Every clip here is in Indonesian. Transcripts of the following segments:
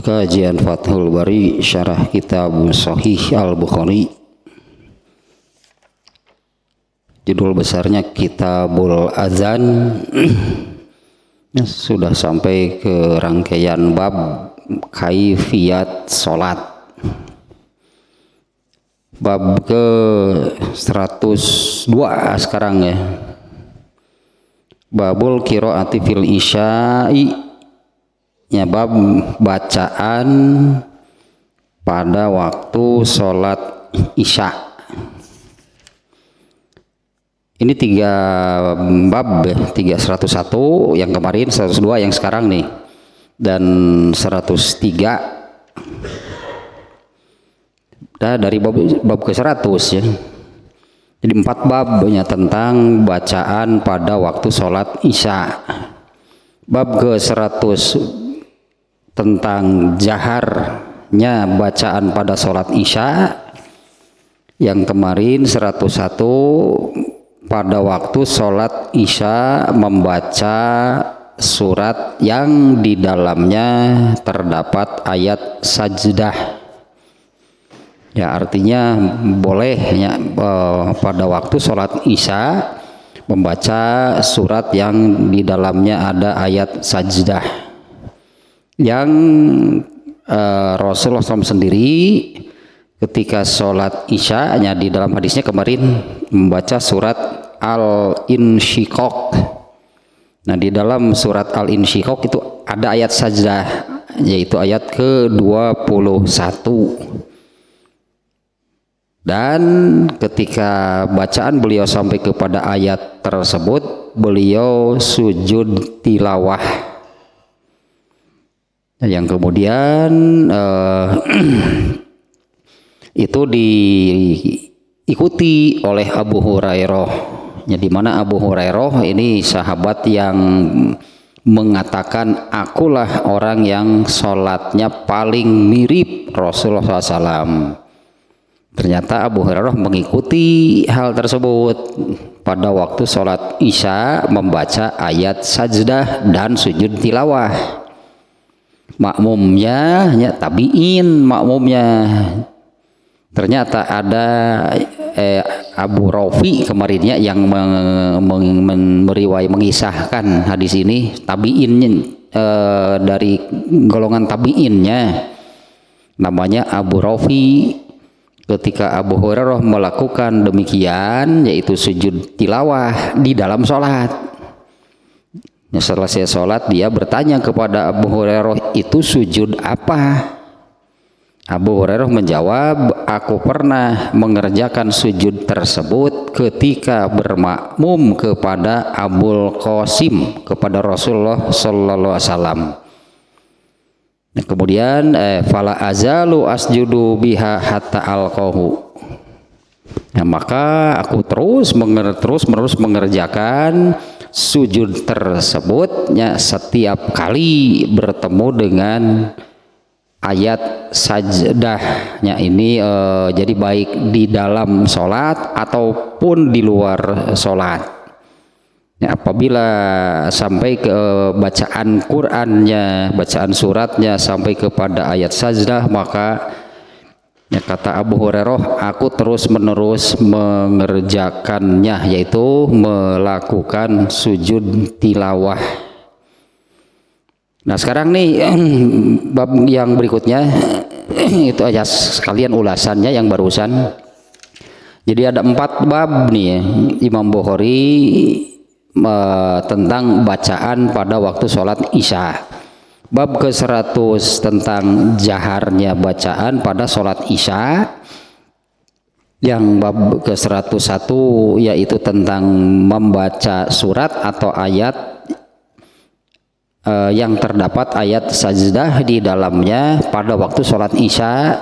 Kajian Fathul Bari Syarah Kitab Sahih Al-Bukhari. Judul besarnya Kitabul Azan. Sudah sampai ke rangkaian bab kaifiyat salat. Bab ke 102 sekarang ya. Babul qiraati fil isya'i, ya, bab bacaan pada waktu sholat isya. Ini 3 bab, 101 yang kemarin, 102 yang sekarang nih, dan 103. Dari bab ke 100 ya. Jadi 4 babnya tentang bacaan pada waktu sholat isya. Bab ke 100 tentang jaharnya bacaan pada sholat isya. Yang kemarin 101 pada waktu sholat isya membaca surat yang di dalamnya terdapat ayat sajdah. Ya, artinya boleh ya, pada waktu sholat isya membaca surat yang di dalamnya ada ayat sajdah. Yang Rasulullah SAW sendiri ketika sholat isya, ya, di dalam hadisnya kemarin membaca surat Al-Insyiqaq. Nah, di dalam surat Al-Insyiqaq itu ada ayat sajdah, yaitu ayat ke-21. Dan ketika bacaan beliau sampai kepada ayat tersebut, beliau sujud tilawah. Yang kemudian itu diikuti oleh Abu Hurairah. Ya, di mana Abu Hurairah ini sahabat yang mengatakan, akulah orang yang sholatnya paling mirip Rasulullah SAW. Ternyata Abu Hurairah mengikuti hal tersebut pada waktu sholat isya membaca ayat sajdah dan sujud tilawah. Makmumnya, ya, tabi'in makmumnya. Ternyata ada Abu Rafi kemarinnya yang mengisahkan hadis ini, tabi'in, dari golongan tabi'innya, namanya Abu Rafi. Ketika Abu Hurairah melakukan demikian, yaitu sujud tilawah di dalam sholat. Selesai sholat, dia bertanya kepada Abu Hurairah, itu sujud apa? Abu Hurairah menjawab, aku pernah mengerjakan sujud tersebut ketika bermakmum kepada Abul Qasim, kepada Rasulullah Sallallahu Alaihi Wasallam. Kemudian fala azalu asjudu biha hatta alqahu. Ya, maka aku terus menerus mengerjakan sujud tersebut, ya, setiap kali bertemu dengan ayat sajdahnya ini, jadi baik di dalam sholat ataupun di luar sholat. Ya, apabila sampai ke bacaan Qur'annya, bacaan suratnya sampai kepada ayat sajdah, maka, ya, kata Abu Hurairah, aku terus menerus mengerjakannya, yaitu melakukan sujud tilawah. Nah, sekarang nih bab yang berikutnya itu aja sekalian ulasannya yang barusan. Jadi ada 4 bab nih ya, Imam Bukhari tentang bacaan pada waktu sholat isya. Bab ke 100 tentang jaharnya bacaan pada sholat isya. Yang bab ke 101 yaitu tentang membaca surat atau ayat yang terdapat ayat sajdah di dalamnya pada waktu sholat isya.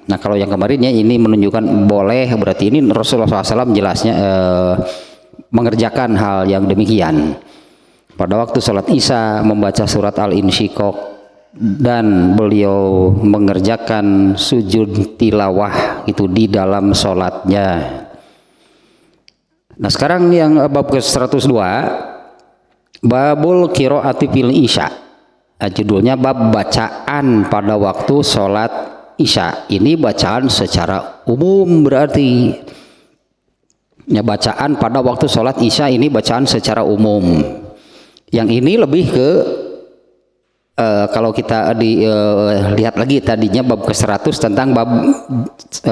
Nah, kalau yang kemarinnya ini menunjukkan boleh, berarti ini Rasulullah SAW jelasnya mengerjakan hal yang demikian pada waktu sholat isya, membaca surat Al-Insyiqaq, dan beliau mengerjakan sujud tilawah itu di dalam sholatnya. Nah, sekarang yang bab ke 102, babul qiraati fil isya. Judulnya bab bacaan pada waktu sholat Isya. Ini bacaan secara umum berarti. Ya, bacaan pada waktu sholat Isya ini bacaan secara umum. Yang ini lebih ke kalau kita lihat lagi tadinya bab ke-100 tentang bab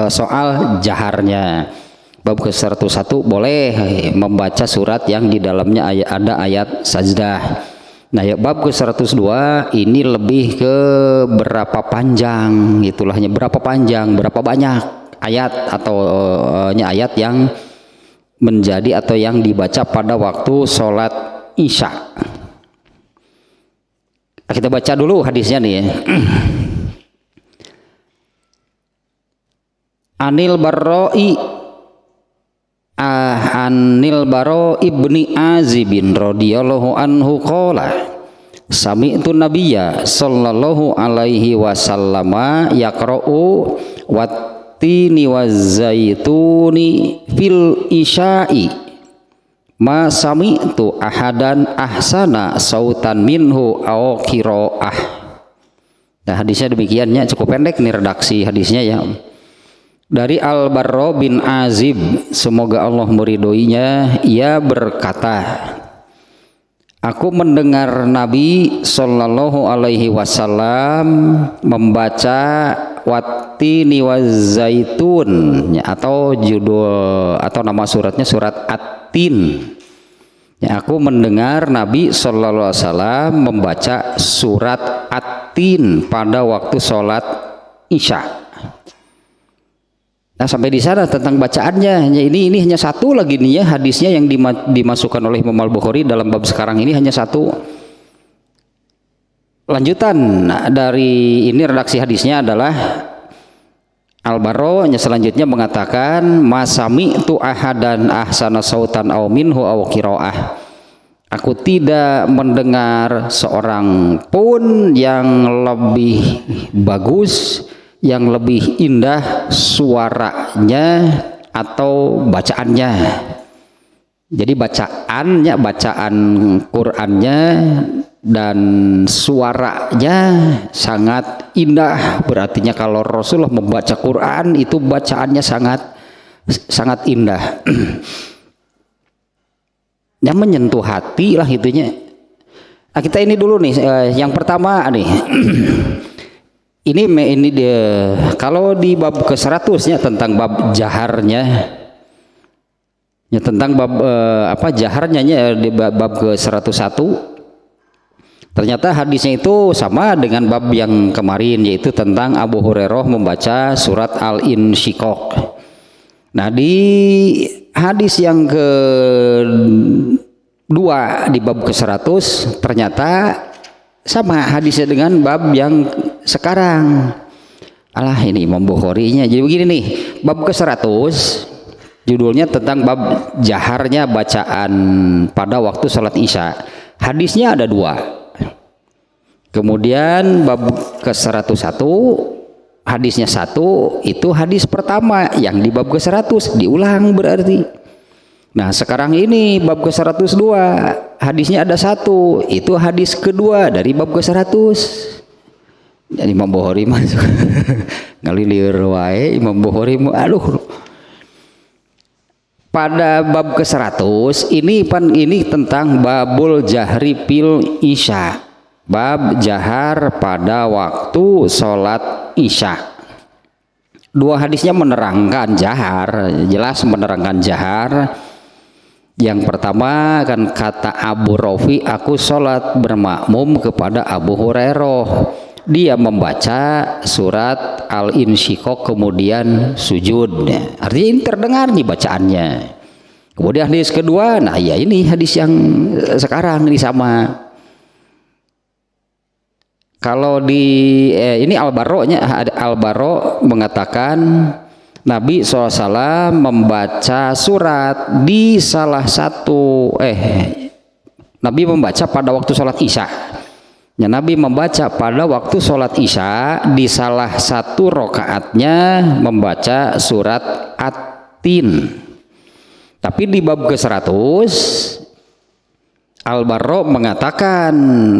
soal jaharnya. Bab ke-101 boleh membaca surat yang di dalamnya ada ayat sajdah. Nah, ya bab ke-102 ini lebih ke berapa panjang, itulah hanya berapa panjang, berapa banyak ayat atau ayat yang menjadi atau yang dibaca pada waktu sholat Isya. Kita baca dulu hadisnya nih ya. Anil Baro ibni Azibin radhiyallahu anhu qala sami'tu nabiyya sallallahu alaihi wasallam yaqra'u wattini wazaituni fil isya'i ma sami'tu ahadan ahsana sautan minhu aw qiraah. Nah, hadisnya demikiannya, cukup pendek nih redaksi hadisnya ya. Dari Al-Barra bin Azib, semoga Allah meridhoinya, ia berkata, aku mendengar Nabi Sallallahu Alaihi Wasallam membaca Wattini Wazaitun, ya, atau judul atau nama suratnya surat At-Tin. Ya, aku mendengar Nabi Sallallahu Alaihi Wasallam membaca surat At-Tin pada waktu sholat Isya. Nah, sampai di sana tentang bacaannya. Ini hanya satu lagi nih ya hadisnya yang dimasukkan oleh Imam Al-Bukhari dalam bab sekarang ini, hanya satu. Lanjutan dari ini redaksi hadisnya adalah Al-Barra selanjutnya mengatakan masami tu ahadan ahsana sautan aw minhu aw qiraah. Aku tidak mendengar seorang pun yang lebih bagus, yang lebih indah suaranya atau bacaannya. Jadi bacaannya, bacaan Qur'annya dan suaranya sangat indah. Berartinya kalau Rasulullah membaca Qur'an itu bacaannya sangat indah. Yang menyentuh hati lah itunya. Nah, kita ini dulu nih, yang pertama nih. Ini dia kalau di bab ke-100-nya tentang bab jaharnya, ya tentang bab jaharnya di bab ke-101. Ternyata hadisnya itu sama dengan bab yang kemarin, yaitu tentang Abu Hurairah membaca surat Al-Insyiqaq. Nah, di hadis yang kedua di bab ke-100 ternyata sama hadisnya dengan bab yang sekarang. Alah, ini Imam Bukhari-nya. Jadi begini nih, bab ke-100 judulnya tentang bab jaharnya bacaan pada waktu sholat Isya. Hadisnya ada 2. Kemudian bab ke-101 hadisnya 1, itu hadis pertama yang di bab ke-100 diulang berarti. Nah, sekarang ini bab ke-102 hadisnya ada 1, itu hadis kedua dari bab ke-100. Jadi Imam Bukhari masuk ngalilir wae Imam Bukhari, aduh. Pada bab ke-100 ini tentang babul jahri fil isya, bab jahar pada waktu sholat Isya. 2 hadisnya menerangkan jahar, jelas menerangkan jahar. Yang pertama kan kata Abu Rafi, aku sholat bermakmum kepada Abu Hurairah. Dia membaca surat Al-Insyiqaq kemudian sujud. Artinya ini terdengar nih bacaannya. Kemudian hadis kedua, nah ya ini hadis yang sekarang ini sama. Kalau di ini Al-Barra mengatakan Nabi SAW membaca surat di salah satu Nabi membaca pada waktu sholat Isya. Ya, Nabi membaca pada waktu sholat Isya di salah satu rokaatnya membaca surat At-Tin. Tapi di bab ke-100 Al-Barra mengatakan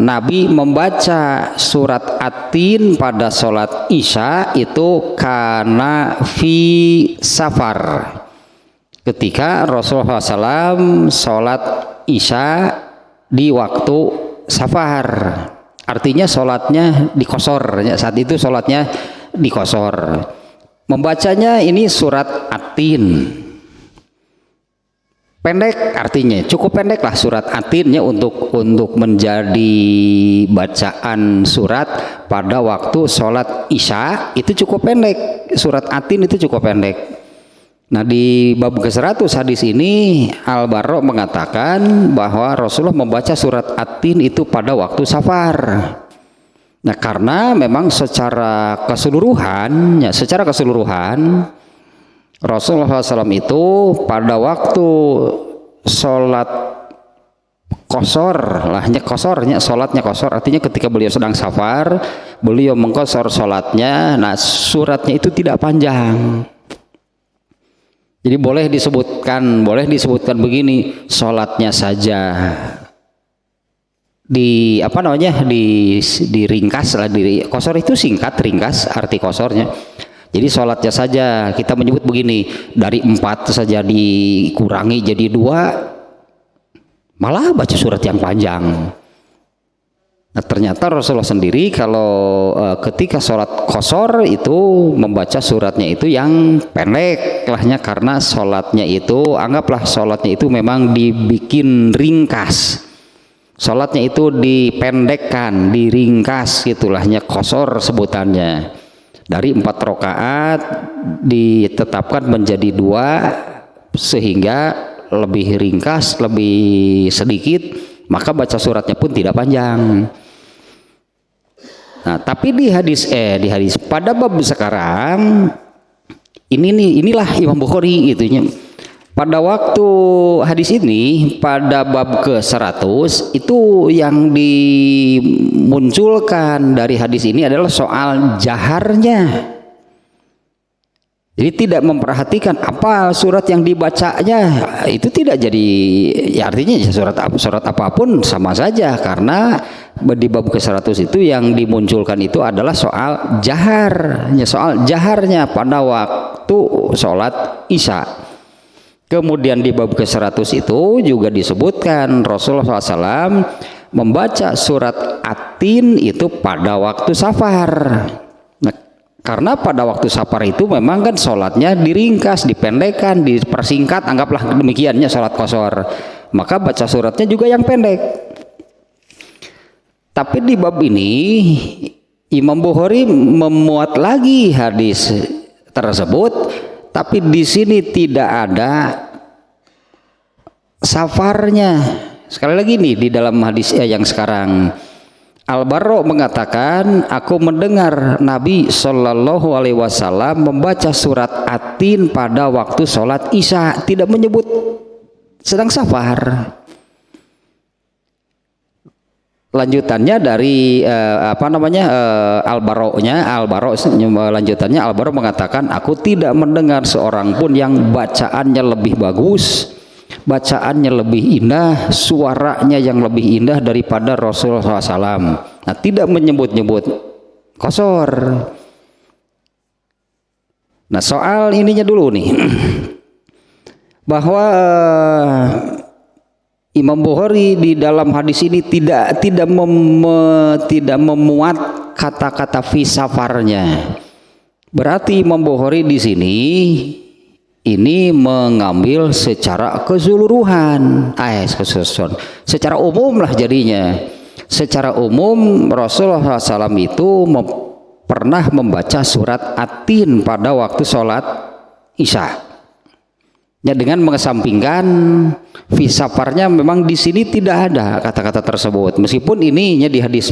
Nabi membaca surat At-Tin pada sholat Isya itu karena fi safar, ketika Rasulullah SAW sholat Isya di waktu safar, artinya sholatnya dikosor, saat itu sholatnya dikosor. Membacanya ini surat At-Tin, pendek, artinya cukup pendek lah surat At-Tinnya untuk menjadi bacaan surat pada waktu sholat Isya itu cukup pendek. Surat At-Tin itu cukup pendek. Nah, di bab ke-100 hadis ini Al-Barra mengatakan bahwa Rasulullah membaca surat At-Tin itu pada waktu safar. Nah, karena memang secara keseluruhan Rasulullah SAW itu pada waktu sholat kosor, sholatnya kosor, artinya ketika beliau sedang safar, beliau mengkosor sholatnya. Nah, suratnya itu tidak panjang. Jadi boleh disebutkan begini, sholatnya saja diringkas lah, kosor itu singkat, ringkas arti kosornya. Jadi sholatnya saja kita menyebut begini, dari 4 saja dikurangi jadi 2, malah baca surat yang panjang. Nah, ternyata Rasulullah sendiri kalau ketika sholat kosor itu membaca suratnya itu yang pendek lahnya, karena sholatnya itu, anggaplah sholatnya itu memang dibikin ringkas, sholatnya itu dipendekkan, diringkas gitulahnya, kosor sebutannya. Dari 4 rakaat ditetapkan menjadi 2 sehingga lebih ringkas, lebih sedikit, maka baca suratnya pun tidak panjang. Nah, tapi di hadis pada bab sekarang inilah Imam Bukhari itunya. Pada waktu hadis ini pada bab ke-100 itu yang dimunculkan dari hadis ini adalah soal jaharnya. Jadi tidak memperhatikan apa surat yang dibacanya, itu tidak jadi, ya artinya surat apapun sama saja, karena di bab ke-100 itu yang dimunculkan itu adalah soal jaharnya pada waktu sholat Isya. Kemudian di bab ke-100 itu juga disebutkan Rasulullah SAW membaca surat At-Tin itu pada waktu safar. Nah, karena pada waktu safar itu memang kan sholatnya diringkas, dipendekkan, dipersingkat, anggaplah demikiannya sholat kosor, maka baca suratnya juga yang pendek. Tapi di bab ini Imam Bukhari memuat lagi hadis tersebut, tapi di sini tidak ada safarnya. Sekali lagi nih di dalam hadis yang sekarang, Al-Barra mengatakan, aku mendengar Nabi Shallallahu Alaihi Wasallam membaca surat At-Tin pada waktu sholat Isya, tidak menyebut sedang safar. Lanjutannya dari Al-Barra lanjutannya Al-Barra mengatakan, aku tidak mendengar seorang pun yang bacaannya lebih bagus, bacaannya lebih indah, suaranya yang lebih indah daripada Rasulullah SAW. Nah, tidak menyebut-nyebut kosor. Nah, soal ininya dulu nih, bahwa Imam Bukhari di dalam hadis ini tidak memuat kata-kata fi safarnya. Berarti Imam Bukhari di sini ini mengambil secara keseluruhan, secara umum lah jadinya. Secara umum Rasulullah SAW itu pernah membaca surat At-Tin pada waktu sholat Isya. Ya, dengan mengesampingkan fi safarnya, memang di sini tidak ada kata-kata tersebut. Meskipun ininya di hadis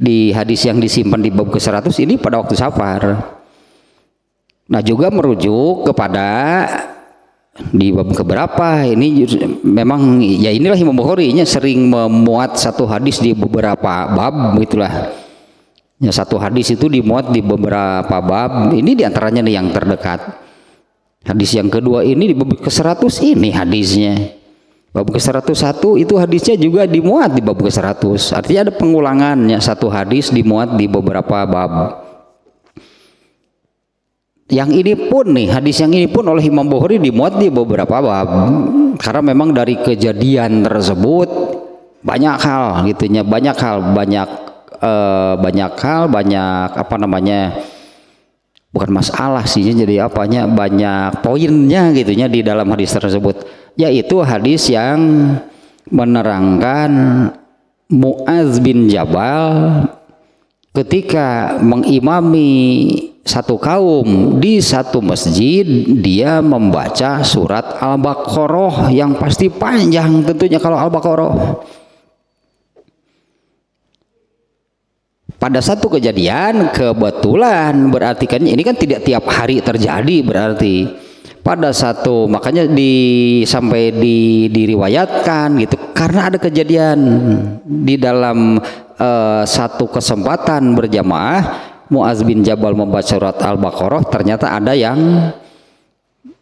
di hadis yang disimpan di bab ke-100 ini pada waktu safar. Nah, juga merujuk kepada di bab keberapa ini memang ya inilah Imam Bukhari sering memuat satu hadis di beberapa bab gitulah. Ya, satu hadis itu dimuat di beberapa bab. Ini diantaranya nih yang terdekat. Hadis yang kedua ini di bab ke-100 ini hadisnya. Bab ke-101 itu hadisnya juga dimuat di bab ke-100. Artinya ada pengulangannya, satu hadis dimuat di beberapa bab. Yang ini pun nih, hadis yang ini pun oleh Imam Bukhari dimuat di beberapa bab. Karena memang dari kejadian tersebut banyak hal gitunya, banyak apa namanya? Bukan masalah sih, jadi apanya, banyak poinnya gitunya di dalam hadis tersebut, yaitu hadis yang menerangkan Mu'adz bin Jabal ketika mengimami satu kaum di satu masjid, dia membaca surat Al-Baqarah yang pasti panjang tentunya kalau Al-Baqarah. Pada satu kejadian kebetulan, berarti kan ini kan tidak tiap hari terjadi, berarti pada satu, makanya sampai diriwayatkan gitu, karena ada kejadian di dalam satu kesempatan berjamaah Mu'adz bin Jabal membaca surat Al-Baqarah, ternyata ada yang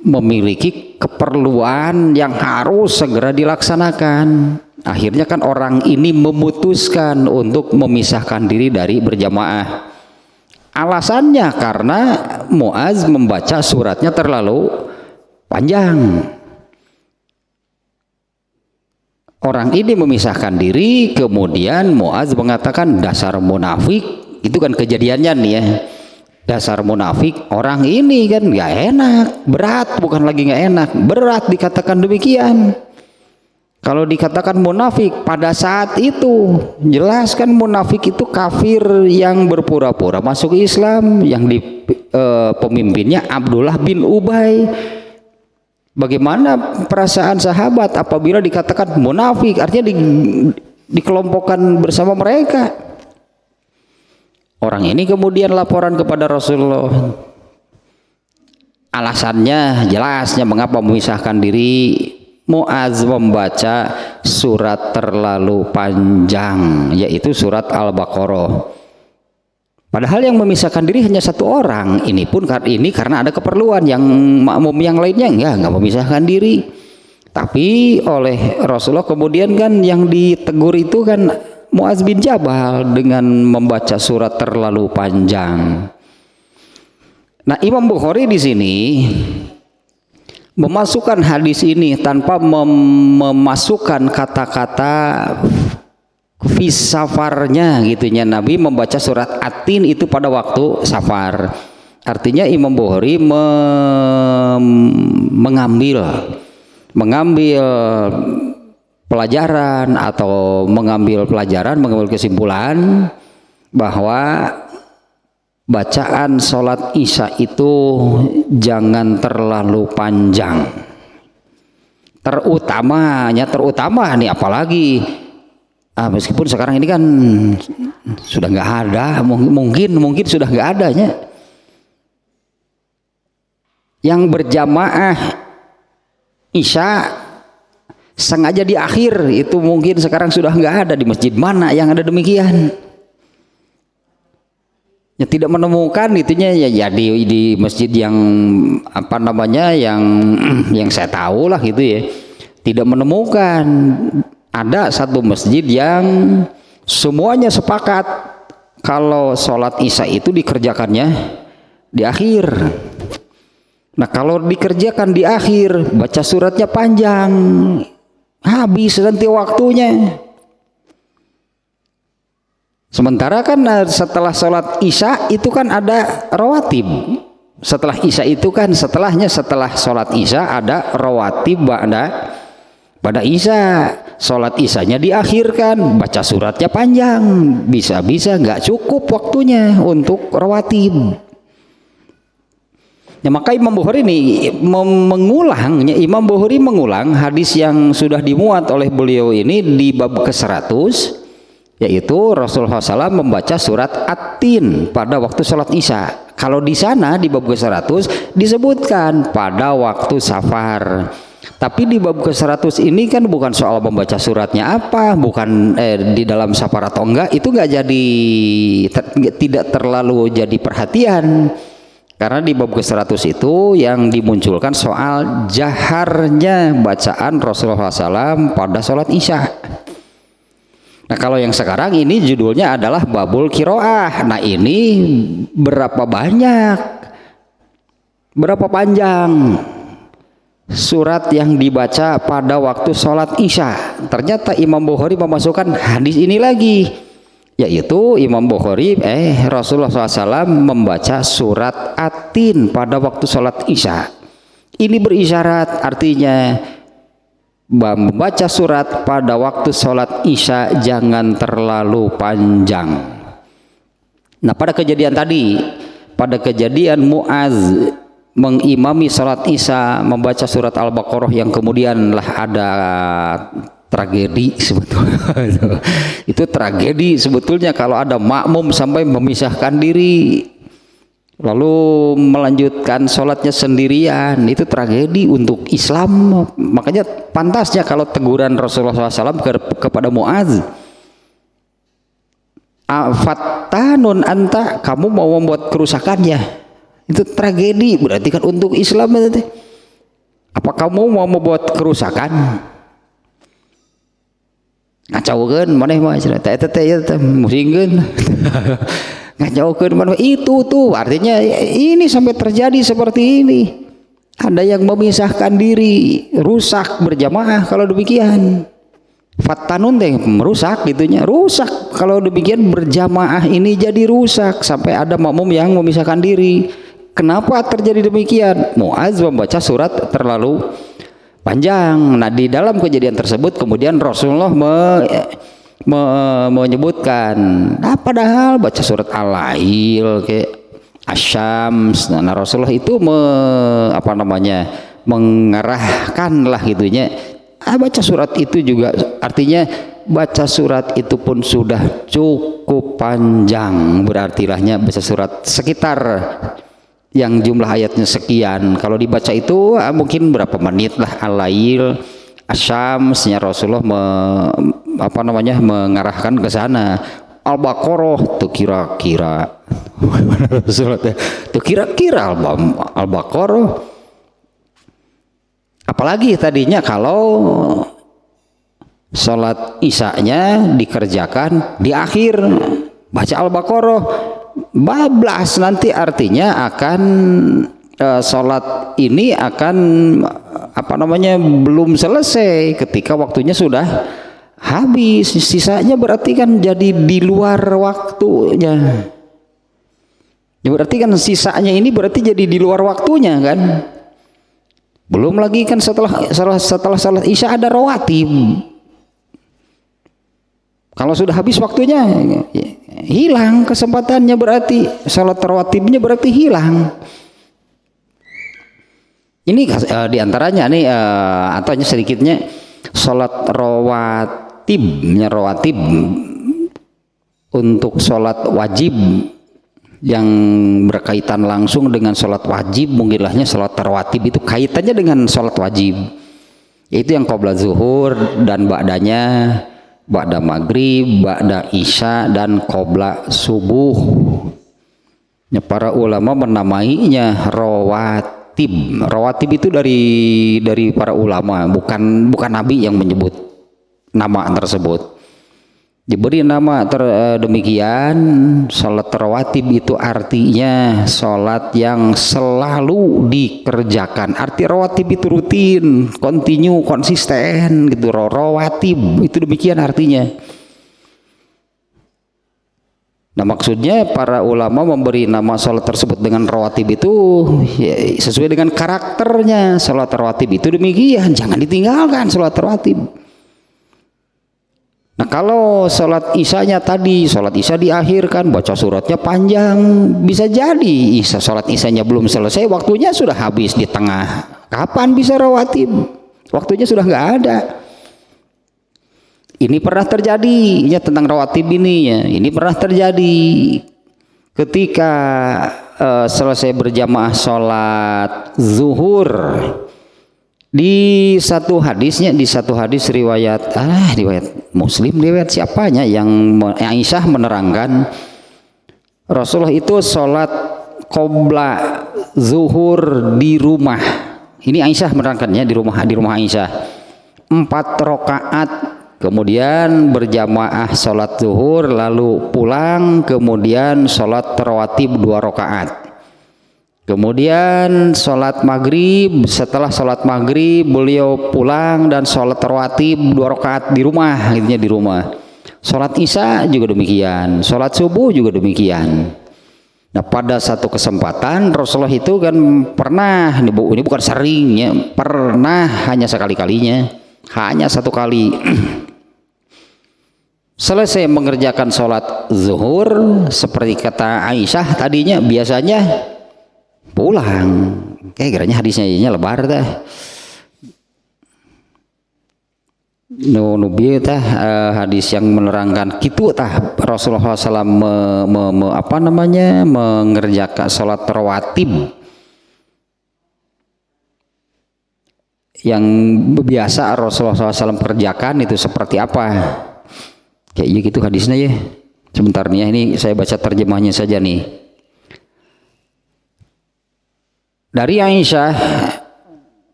memiliki keperluan yang harus segera dilaksanakan. Akhirnya kan orang ini memutuskan untuk memisahkan diri dari berjamaah. Alasannya karena Mu'adz membaca suratnya terlalu panjang. Orang ini memisahkan diri, kemudian Mu'adz mengatakan dasar munafik. Itu kan kejadiannya nih ya. Dasar munafik, orang ini kan nggak enak, berat, bukan lagi nggak enak, berat dikatakan demikian. Kalau dikatakan munafik pada saat itu, jelas kan munafik itu kafir yang berpura-pura masuk Islam, yang pemimpinnya Abdullah bin Ubay. Bagaimana perasaan sahabat apabila dikatakan munafik, artinya dikelompokkan bersama mereka. Orang ini kemudian laporan kepada Rasulullah. Alasannya jelasnya mengapa memisahkan diri. Mu'adz membaca surat terlalu panjang, yaitu surat Al-Baqarah. Padahal yang memisahkan diri hanya satu orang. Ini pun karena ada keperluan, yang makmum yang lainnya enggak memisahkan diri. Tapi oleh Rasulullah kemudian kan yang ditegur itu kan Mu'adz bin Jabal dengan membaca surat terlalu panjang. Nah, Imam Bukhari di sini memasukkan hadis ini tanpa memasukkan kata-kata fi safarnya gitunya. Nabi membaca surat At-Tin itu pada waktu safar. Artinya Imam Bukhari mengambil pelajaran atau mengambil kesimpulan bahwa bacaan sholat isya itu jangan terlalu panjang, terutama nih apalagi meskipun sekarang ini kan sudah nggak ada, mungkin sudah nggak adanya yang berjamaah isya sengaja di akhir, itu mungkin sekarang sudah nggak ada. Di masjid mana yang ada demikian? Ya tidak menemukan itunya ya di masjid yang apa namanya yang saya tahu lah gitu ya, tidak menemukan. Ada satu masjid yang semuanya sepakat kalau sholat isya itu dikerjakannya di akhir. Nah kalau dikerjakan di akhir, baca suratnya panjang, habis nanti waktunya. Sementara kan setelah sholat isya itu kan ada rawatib. Setelah isya itu kan setelah sholat isya ada rawatib pada isya. Sholat isyanya diakhirkan, baca suratnya panjang, bisa-bisa nggak cukup waktunya untuk rawatib. Ya, maka Imam Bukhari ini Imam Bukhari mengulang hadis yang sudah dimuat oleh beliau ini di bab ke-100, yaitu Rasulullah SAW membaca surat At-Tin pada waktu sholat isya. Kalau di sana di bab ke-100 disebutkan pada waktu safar. Tapi di bab ke-100 ini kan bukan soal membaca suratnya apa, bukan di dalam safar atau enggak, itu enggak jadi tidak terlalu jadi perhatian. Karena di bab ke-100 itu yang dimunculkan soal jaharnya bacaan Rasulullah SAW pada sholat Isya. Nah kalau yang sekarang ini judulnya adalah babul kiroah. Nah ini berapa banyak, berapa panjang surat yang dibaca pada waktu sholat Isya. Ternyata Imam Bukhari memasukkan hadis ini lagi, yaitu Imam Bukhari Rasulullah SAW membaca surat Atin pada waktu sholat Isya. Ini berisyarat artinya membaca surat pada waktu sholat Isya jangan terlalu panjang. Nah pada kejadian tadi, pada kejadian Muaz mengimami sholat Isya membaca surat Al-Baqarah yang kemudian lah ada tragedi sebetulnya. Itu tragedi sebetulnya kalau ada makmum sampai memisahkan diri lalu melanjutkan sholatnya sendirian, itu tragedi untuk Islam. Makanya pantasnya kalau teguran Rasulullah SAW kepada Muaz, Fattanun anta, kamu mau membuat kerusakannya, itu tragedi berarti kan untuk Islam. Apa kamu mau membuat kerusakan? Ngacaukeun maneh mah cerita eta teh musingkeun. Ngacaukeun maneh itu tuh artinya ini sampai terjadi seperti ini. Ada yang memisahkan diri, rusak berjamaah kalau demikian. Fattanun teh merusak gitunya, rusak kalau demikian berjamaah ini jadi rusak sampai ada makmum yang memisahkan diri. Kenapa terjadi demikian? Muaz membaca surat terlalu panjang. Nah di dalam kejadian tersebut kemudian Rasulullah menyebutkan, nah padahal baca surat Al-Lail kayak Asyams. Nah Rasulullah itu mengarahkan lah gitunya. Baca surat itu juga artinya baca surat itu pun sudah cukup panjang, berarti lahnya baca surat sekitar yang jumlah ayatnya sekian. Kalau dibaca itu mungkin berapa menit lah. Al-Lail, Asyamsnya Rasulullah mengarahkan ke sana. Al-Baqarah tuh kira-kira tuh kira-kira Al-Baqarah. Apalagi tadinya kalau sholat Isyanya dikerjakan di akhir baca Al-Baqarah bablas, nanti artinya akan sholat ini akan belum selesai ketika waktunya sudah habis, sisanya berarti kan jadi di luar waktunya. Ya berarti kan sisanya ini berarti jadi di luar waktunya kan. Belum lagi kan setelah sholat Isya ada rawatib. Kalau sudah habis waktunya hilang kesempatannya, berarti salat rawatibnya berarti hilang. Ini diantaranya nih atau sedikitnya salat rawatib untuk salat wajib yang berkaitan langsung dengan salat wajib, mungkinlahnya salat rawatib itu kaitannya dengan salat wajib, yaitu yang qabla zuhur dan ba'danya, ba'da maghrib, ba'da isya, dan qabla subuh. Ya, para ulama menamainya rawatib. Rawatib itu dari para ulama, bukan Nabi yang menyebut nama tersebut. Diberi nama demikian. Salat rawatib itu artinya salat yang selalu dikerjakan. Arti rawatib itu rutin, kontinu, konsisten gitu. Rawatib itu demikian artinya. Nah maksudnya para ulama memberi nama salat tersebut dengan rawatib itu ya, sesuai dengan karakternya. Salat rawatib itu demikian, jangan ditinggalkan salat rawatib. Nah kalau sholat Isyanya tadi, sholat Isya diakhirkan, baca suratnya panjang, bisa jadi sholat Isyanya belum selesai, waktunya sudah habis di tengah. Kapan bisa rawatib? Waktunya sudah nggak ada. Ini pernah terjadi ya tentang rawatib ini ya. Ini pernah terjadi ketika selesai berjamaah sholat zuhur. Di satu hadis riwayat Muslim, riwayat siapanya yang Aisyah menerangkan Rasulullah itu sholat qobla zuhur di rumah. Ini Aisyah menerangkannya di rumah Aisyah. 4 rakaat, kemudian berjamaah sholat zuhur, lalu pulang, kemudian sholat rawatib 2 rakaat. Kemudian sholat maghrib, setelah sholat maghrib beliau pulang dan sholat rawatib 2 rakaat di rumah, intinya di rumah. Sholat isya juga demikian, sholat subuh juga demikian. Nah, pada satu kesempatan Rasulullah itu kan pernah, ini bukan seringnya, pernah hanya sekali-kalinya, hanya 1 kali. Selesai mengerjakan sholat zuhur, seperti kata Aisyah tadinya, biasanya pulang. Kayak geranya hadisnya ini lebar dah. Nubi tah hadis yang menerangkan kitu tah Rasulullah SAW mengerjakan sholat rawatib yang biasa Rasulullah SAW kerjakan itu seperti apa. Kayaknya gitu hadisnya ya. Sebentar nih ya, ini saya baca terjemahnya saja nih. Dari Aisyah,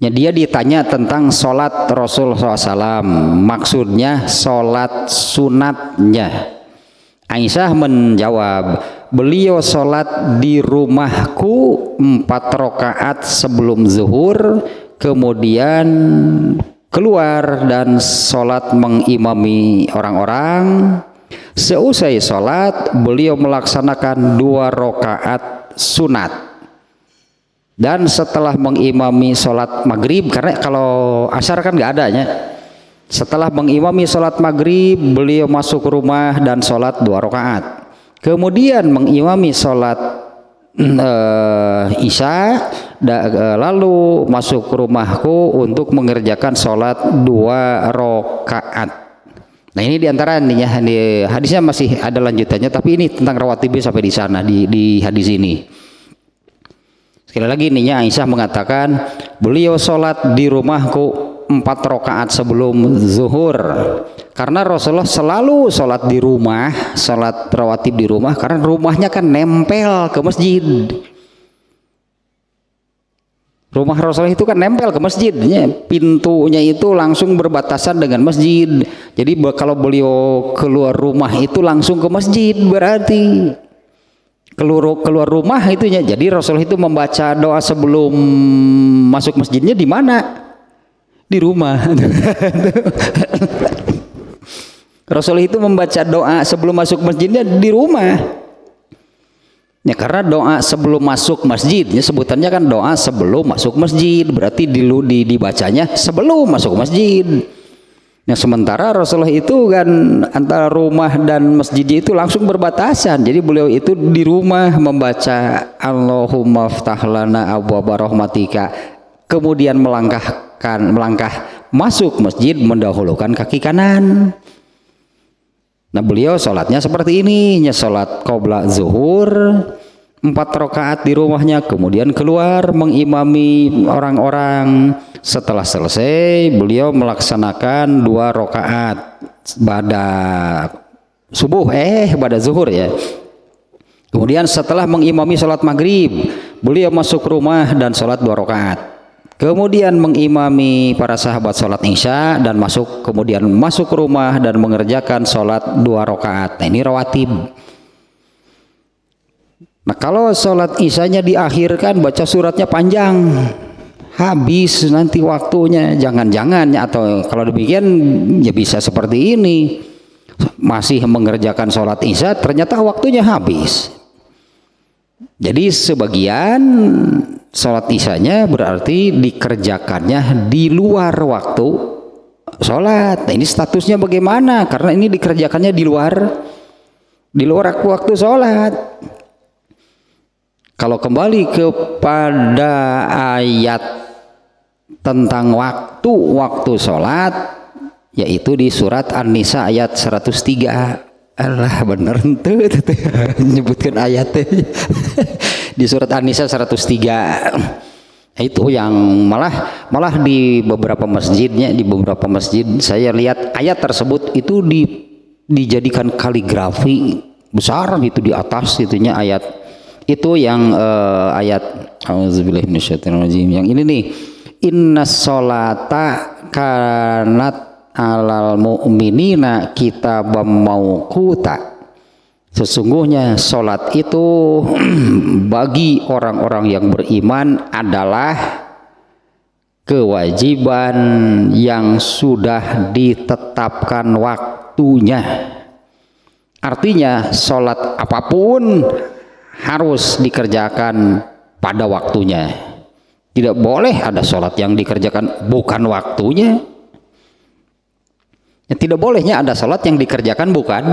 dia ditanya tentang sholat Rasulullah SAW, maksudnya sholat sunatnya. Aisyah menjawab, beliau sholat di rumahku 4 rakaat sebelum zuhur, kemudian keluar dan sholat mengimami orang-orang. Seusai sholat, beliau melaksanakan 2 rakaat sunat. Dan setelah mengimami sholat maghrib, karena kalau asar kan nggak adanya. Setelah mengimami sholat maghrib, beliau masuk rumah dan sholat 2 rakaat. Kemudian mengimami sholat isya, lalu masuk ke rumahku untuk mengerjakan sholat 2 rakaat. Nah, ini diantara nih ya, hadisnya masih ada lanjutannya, tapi ini tentang rawatib sampai di sana di hadis ini. Sekali lagi ininya Aisyah mengatakan beliau sholat di rumahku 4 rakaat sebelum zuhur, karena Rasulullah selalu sholat di rumah, sholat rawatib di rumah, karena rumahnya kan nempel ke masjid. Rumah Rasulullah itu kan nempel ke masjidnya, pintunya itu langsung berbatasan dengan masjid. Jadi kalau beliau keluar rumah itu langsung ke masjid, berarti keluar rumah itunya. Jadi Rasulullah itu membaca doa sebelum masuk masjidnya di mana? Di rumah. Rasulullah itu membaca doa sebelum masuk masjidnya di rumah. Ya, karena doa sebelum masuk masjidnya sebutannya kan doa sebelum masuk masjid, berarti dibacanya sebelum masuk masjid. Nah, sementara Rasulullah itu kan antara rumah dan masjidnya itu langsung berbatasan. Jadi beliau itu di rumah membaca Allahumma ftah lana abwaaba rahmatika, kemudian melangkah masuk masjid mendahulukan kaki kanan. Nah, beliau sholatnya seperti ini, sholat qabla zuhur 4 rakaat di rumahnya, kemudian keluar mengimami orang-orang. Setelah selesai beliau melaksanakan 2 rakaat pada subuh pada zuhur ya. Kemudian setelah mengimami sholat maghrib, beliau masuk rumah dan sholat 2 rakaat. Kemudian mengimami para sahabat sholat isya dan kemudian masuk rumah dan mengerjakan sholat 2 rakaat. Nah, ini rawatib. Nah, kalau sholat isyanya diakhirkan baca suratnya panjang, habis nanti waktunya, jangan-jangan atau kalau demikian ya bisa seperti ini, masih mengerjakan sholat isya ternyata waktunya habis. Jadi sebagian sholat isyanya berarti dikerjakannya di luar waktu sholat. Nah, ini statusnya bagaimana? Karena ini dikerjakannya di luar waktu sholat. Kalau kembali kepada ayat tentang waktu sholat, yaitu di surat An-Nisa ayat 103. Allah bener tuh menyebutkan ayatnya di surat An-Nisa 103. Itu yang malah di beberapa masjidnya, di beberapa masjid saya lihat ayat tersebut itu dijadikan kaligrafi besar itu di atas itunya ayat Itu yang ayat auzubillahi minasyaitonirrajim. Yang ini nih, innas sholata kanat alal mu'minina kitabam mauquta. Sesungguhnya sholat itu bagi orang-orang yang beriman adalah kewajiban yang sudah ditetapkan waktunya. Artinya sholat apapun harus dikerjakan pada waktunya. Tidak boleh ada sholat yang dikerjakan bukan waktunya. Tidak bolehnya ada sholat yang dikerjakan bukan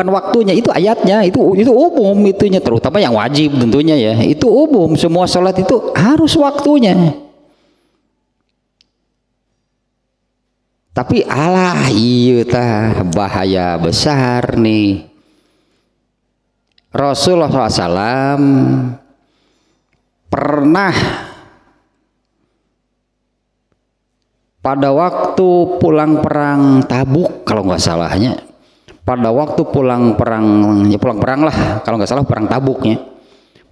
waktunya. Itu ayatnya, itu umum itunya, terutama yang wajib tentunya ya. Itu umum, semua sholat itu harus waktunya. Tapi alah iya tah bahaya besar nih. Rasulullah SAW pernah pada waktu pulang perang Tabuk kalau nggak salahnya, pada waktu pulang perang lah kalau nggak salah, perang Tabuknya.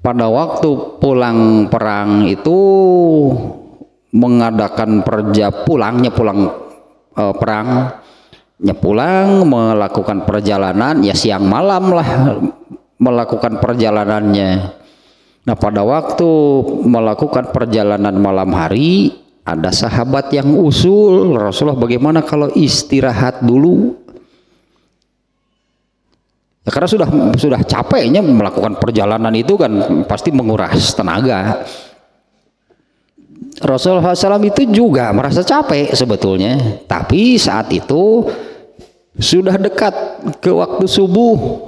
Pada waktu pulang perang itu mengadakan pulang melakukan perjalanan ya, siang malam lah melakukan perjalanannya. Nah pada waktu melakukan perjalanan malam hari, ada sahabat yang usul, Rasulullah bagaimana kalau istirahat dulu ya, karena sudah capeknya melakukan perjalanan itu kan pasti menguras tenaga. Rasulullah SAW itu juga merasa capek sebetulnya, tapi saat itu sudah dekat ke waktu subuh.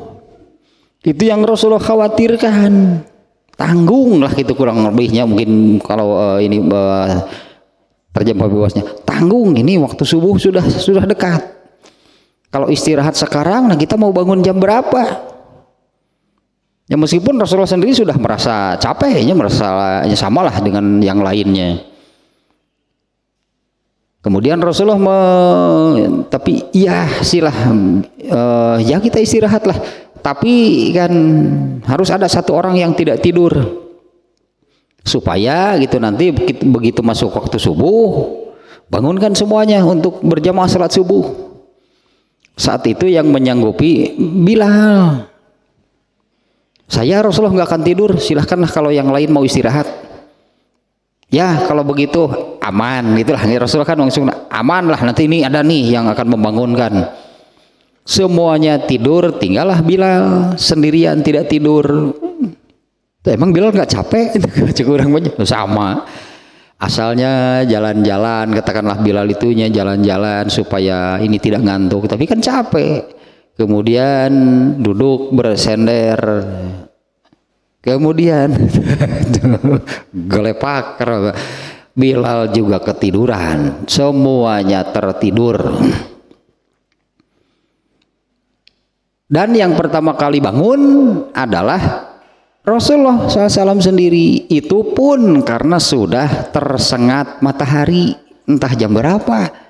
Itu yang Rasulullah khawatirkan, tanggung lah gitu kurang lebihnya, mungkin kalau ini terjemah bebasnya, tanggung ini waktu subuh sudah dekat. Kalau istirahat sekarang, nah kita mau bangun jam berapa? Ya meskipun Rasulullah sendiri sudah merasa capeknya, merasa samalah dengan yang lainnya. Kemudian Rasulullah tapi ya ya kita istirahatlah. Tapi kan harus ada satu orang yang tidak tidur, supaya gitu nanti begitu masuk waktu subuh, bangunkan semuanya untuk berjamaah salat subuh. Saat itu yang menyanggupi Bilal. Saya Rasulullah nggak akan tidur, silahkanlah kalau yang lain mau istirahat. Ya kalau begitu aman, itulah Rasulullah kan langsung aman lah, nanti ini ada nih yang akan membangunkan. Semuanya tidur, tinggallah Bilal sendirian tidak tidur. Emang Bilal nggak capek? Kurang banyak sama. Asalnya jalan-jalan, katakanlah Bilal itunya jalan-jalan supaya ini tidak ngantuk, tapi kan capek. Kemudian duduk bersender, kemudian gelepak, Bilal juga ketiduran, semuanya tertidur. Dan yang pertama kali bangun adalah Rasulullah SAW sendiri, itu pun karena sudah tersengat matahari, entah jam berapa.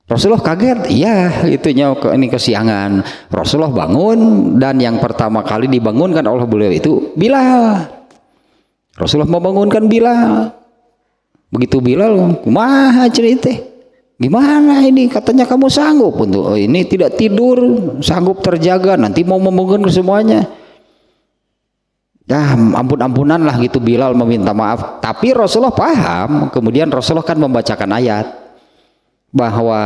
Rasulullah kaget, iya itunya ini kesiangan. Rasulullah bangun dan yang pertama kali dibangunkan oleh beliau itu Bilal. Rasulullah membangunkan Bilal. Begitu Bilal, kumaha cerita? Gimana ini? Katanya kamu sanggup untuk ini tidak tidur, sanggup terjaga, nanti mau membangunkan semuanya. Ya ampun-ampunan lah gitu Bilal meminta maaf. Tapi Rasulullah paham. Kemudian Rasulullah kan membacakan ayat bahwa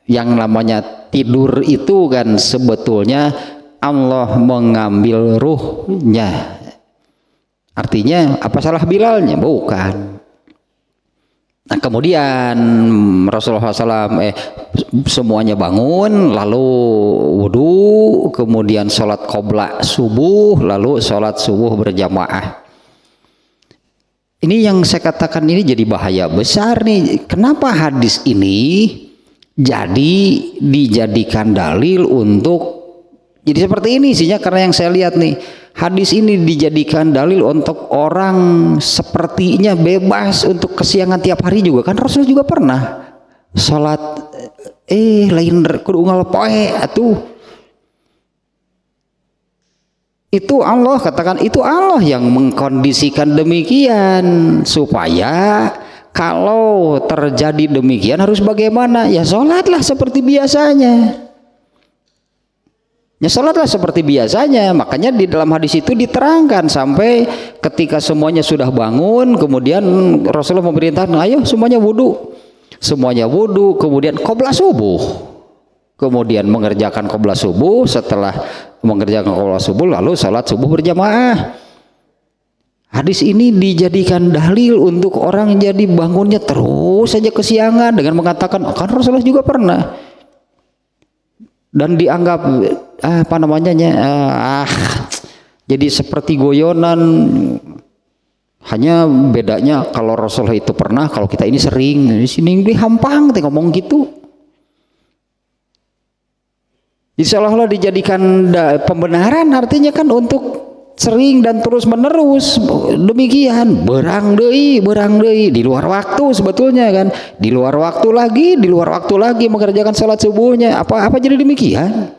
yang namanya tidur itu kan sebetulnya Allah mengambil ruhnya. Artinya apa salah Bilalnya? Bukan. Nah kemudian Rasulullah SAW semuanya bangun, lalu wudhu, kemudian sholat qobla subuh, lalu sholat subuh berjamaah. Ini yang saya katakan ini jadi bahaya besar nih. Kenapa hadis ini jadi dijadikan dalil untuk jadi seperti ini isinya? Karena yang saya lihat nih, hadis ini dijadikan dalil untuk orang sepertinya bebas untuk kesiangan tiap hari juga. Kan Rasul juga pernah sholat lain kudu unggal poe atuh. Itu Allah, katakan itu Allah yang mengkondisikan demikian, supaya kalau terjadi demikian harus bagaimana? Ya sholatlah seperti biasanya. Ya sholatlah seperti biasanya. Makanya di dalam hadis itu diterangkan sampai ketika semuanya sudah bangun, kemudian Rasulullah memerintahkan, ayo semuanya wudhu. Semuanya wudhu, kemudian qobla subuh. Kemudian mengerjakan qobla subuh, setelah mengerjakan qobla subuh lalu sholat subuh berjamaah. Hadis ini dijadikan dalil untuk orang jadi bangunnya terus saja kesiangan dengan mengatakan, oh, kan Rasulullah juga pernah. Dan dianggap apa namanya jadi seperti goyonan. Hanya bedanya kalau Rasulullah itu pernah, kalau kita ini sering. Di sini dihampang ngomong gitu. Insyaallah dijadikan pembenaran, artinya kan untuk sering dan terus menerus demikian, berang deui di luar waktu sebetulnya kan, di luar waktu lagi mengerjakan salat subuhnya, apa jadi demikian.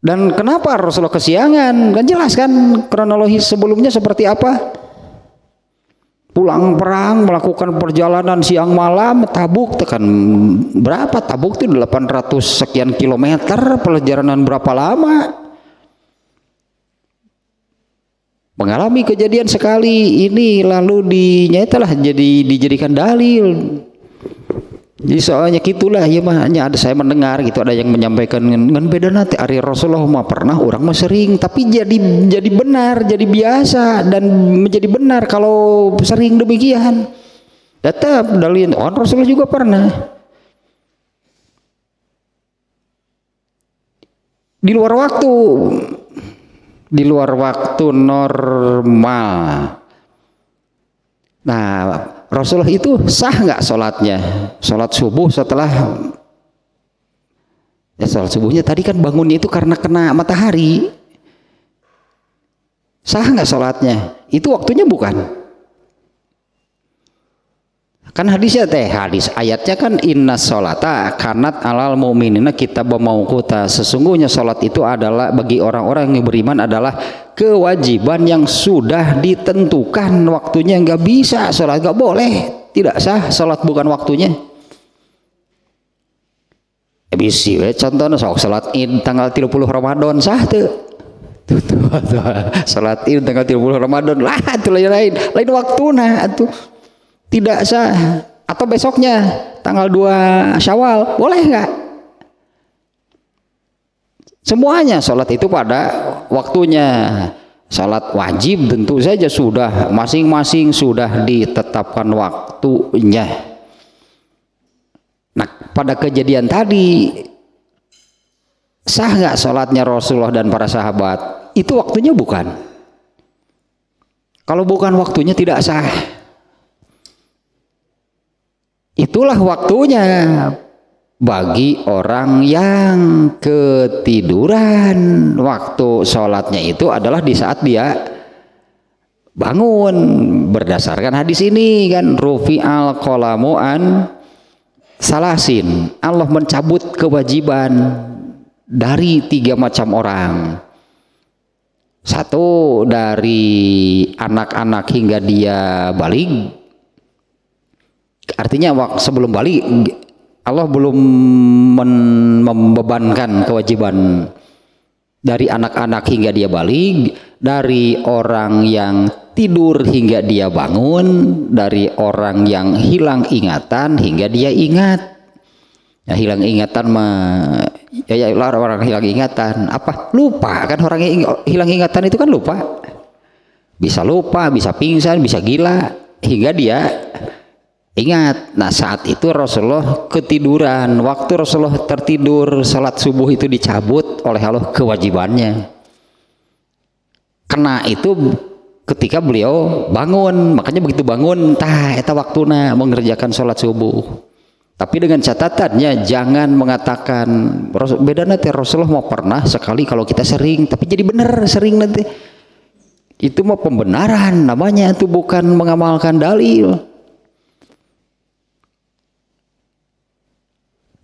Dan kenapa Rasulullah kesiangan? Kan jelas kan kronologi sebelumnya seperti apa? Pulang perang, melakukan perjalanan siang malam, Tabuk, tekan berapa? Tabuk itu 800 sekian kilometer, perjalanan berapa lama? Mengalami kejadian sekali ini lalu dinyatalah dijadikan dalil. Jadi soalnya gitulah ya mahnya, ada saya mendengar gitu, ada yang menyampaikan dengan beda nanti ari Rasulullah mah pernah, orang mah sering, tapi jadi benar, jadi biasa dan menjadi benar kalau sering demikian. Tetap dalil, oh Rasulullah juga pernah. Di luar waktu normal. Nah, Rasulullah itu sah nggak sholatnya? Sholat subuh setelah ya sholat subuhnya tadi kan bangunnya itu karena kena matahari. Sah nggak sholatnya? Itu waktunya bukan? Kan hadisnya hadis ayatnya kan inna sholata kanat alal mu'minina kitabam mauquta. Sesungguhnya sholat itu adalah bagi orang-orang yang beriman adalah kewajiban yang sudah ditentukan waktunya. Nggak bisa sholat, nggak boleh, tidak sah sholat bukan waktunya. Bisi contohnya sholat id tanggal 30 Ramadan sah tuh. Sholat id tanggal 30 Ramadan lah itu lain waktuna tuh. Tidak sah. Atau besoknya tanggal 2 Syawal boleh nggak? Semuanya sholat itu pada waktunya. Sholat wajib tentu saja sudah masing-masing sudah ditetapkan waktunya. Nah pada kejadian tadi sah nggak sholatnya Rasulullah dan para sahabat? Itu waktunya bukan. Kalau bukan waktunya tidak sah. Itulah waktunya bagi orang yang ketiduran. Waktu sholatnya itu adalah di saat dia bangun. Berdasarkan hadis ini kan, rufi'al qalamu an salasin. Allah mencabut kewajiban dari 3 macam orang. 1 dari anak-anak hingga dia balik. Artinya sebelum balik Allah belum membebankan kewajiban. Dari anak-anak hingga dia balik, dari orang yang tidur hingga dia bangun, dari orang yang hilang ingatan hingga dia ingat. Ya hilang ingatan mah ya orang hilang ingatan apa? Lupa kan, orang hilang ingatan itu kan lupa. Bisa lupa, bisa pingsan, bisa gila hingga dia ingat. Nah saat itu Rasulullah ketiduran. Waktu Rasulullah tertidur, salat subuh itu dicabut oleh Allah kewajibannya. Kena itu ketika beliau bangun. Makanya begitu bangun, eta waktuna mengerjakan salat subuh. Tapi dengan catatannya jangan mengatakan beda nanti Rasulullah mau pernah sekali kalau kita sering. Tapi jadi benar sering nanti. Itu mau pembenaran namanya, itu bukan mengamalkan dalil.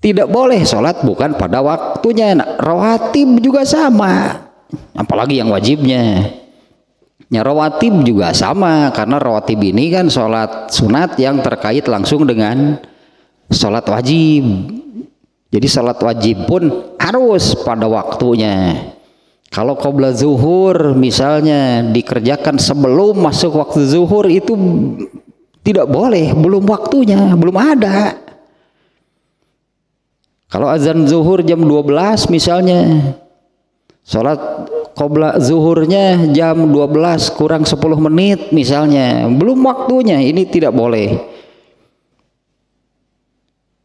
tidak boleh sholat bukan pada waktunya. Nah, rawatib juga sama, apalagi yang wajibnya. Ya, rawatib juga sama, karena rawatib ini kan sholat sunat yang terkait langsung dengan sholat wajib. Jadi sholat wajib pun harus pada waktunya. Kalau qabla zuhur misalnya dikerjakan sebelum masuk waktu zuhur, itu tidak boleh, belum waktunya, belum ada. Kalau azan zuhur jam 12 misalnya, sholat qabla zuhurnya jam 12 kurang 10 menit misalnya, belum waktunya, ini tidak boleh.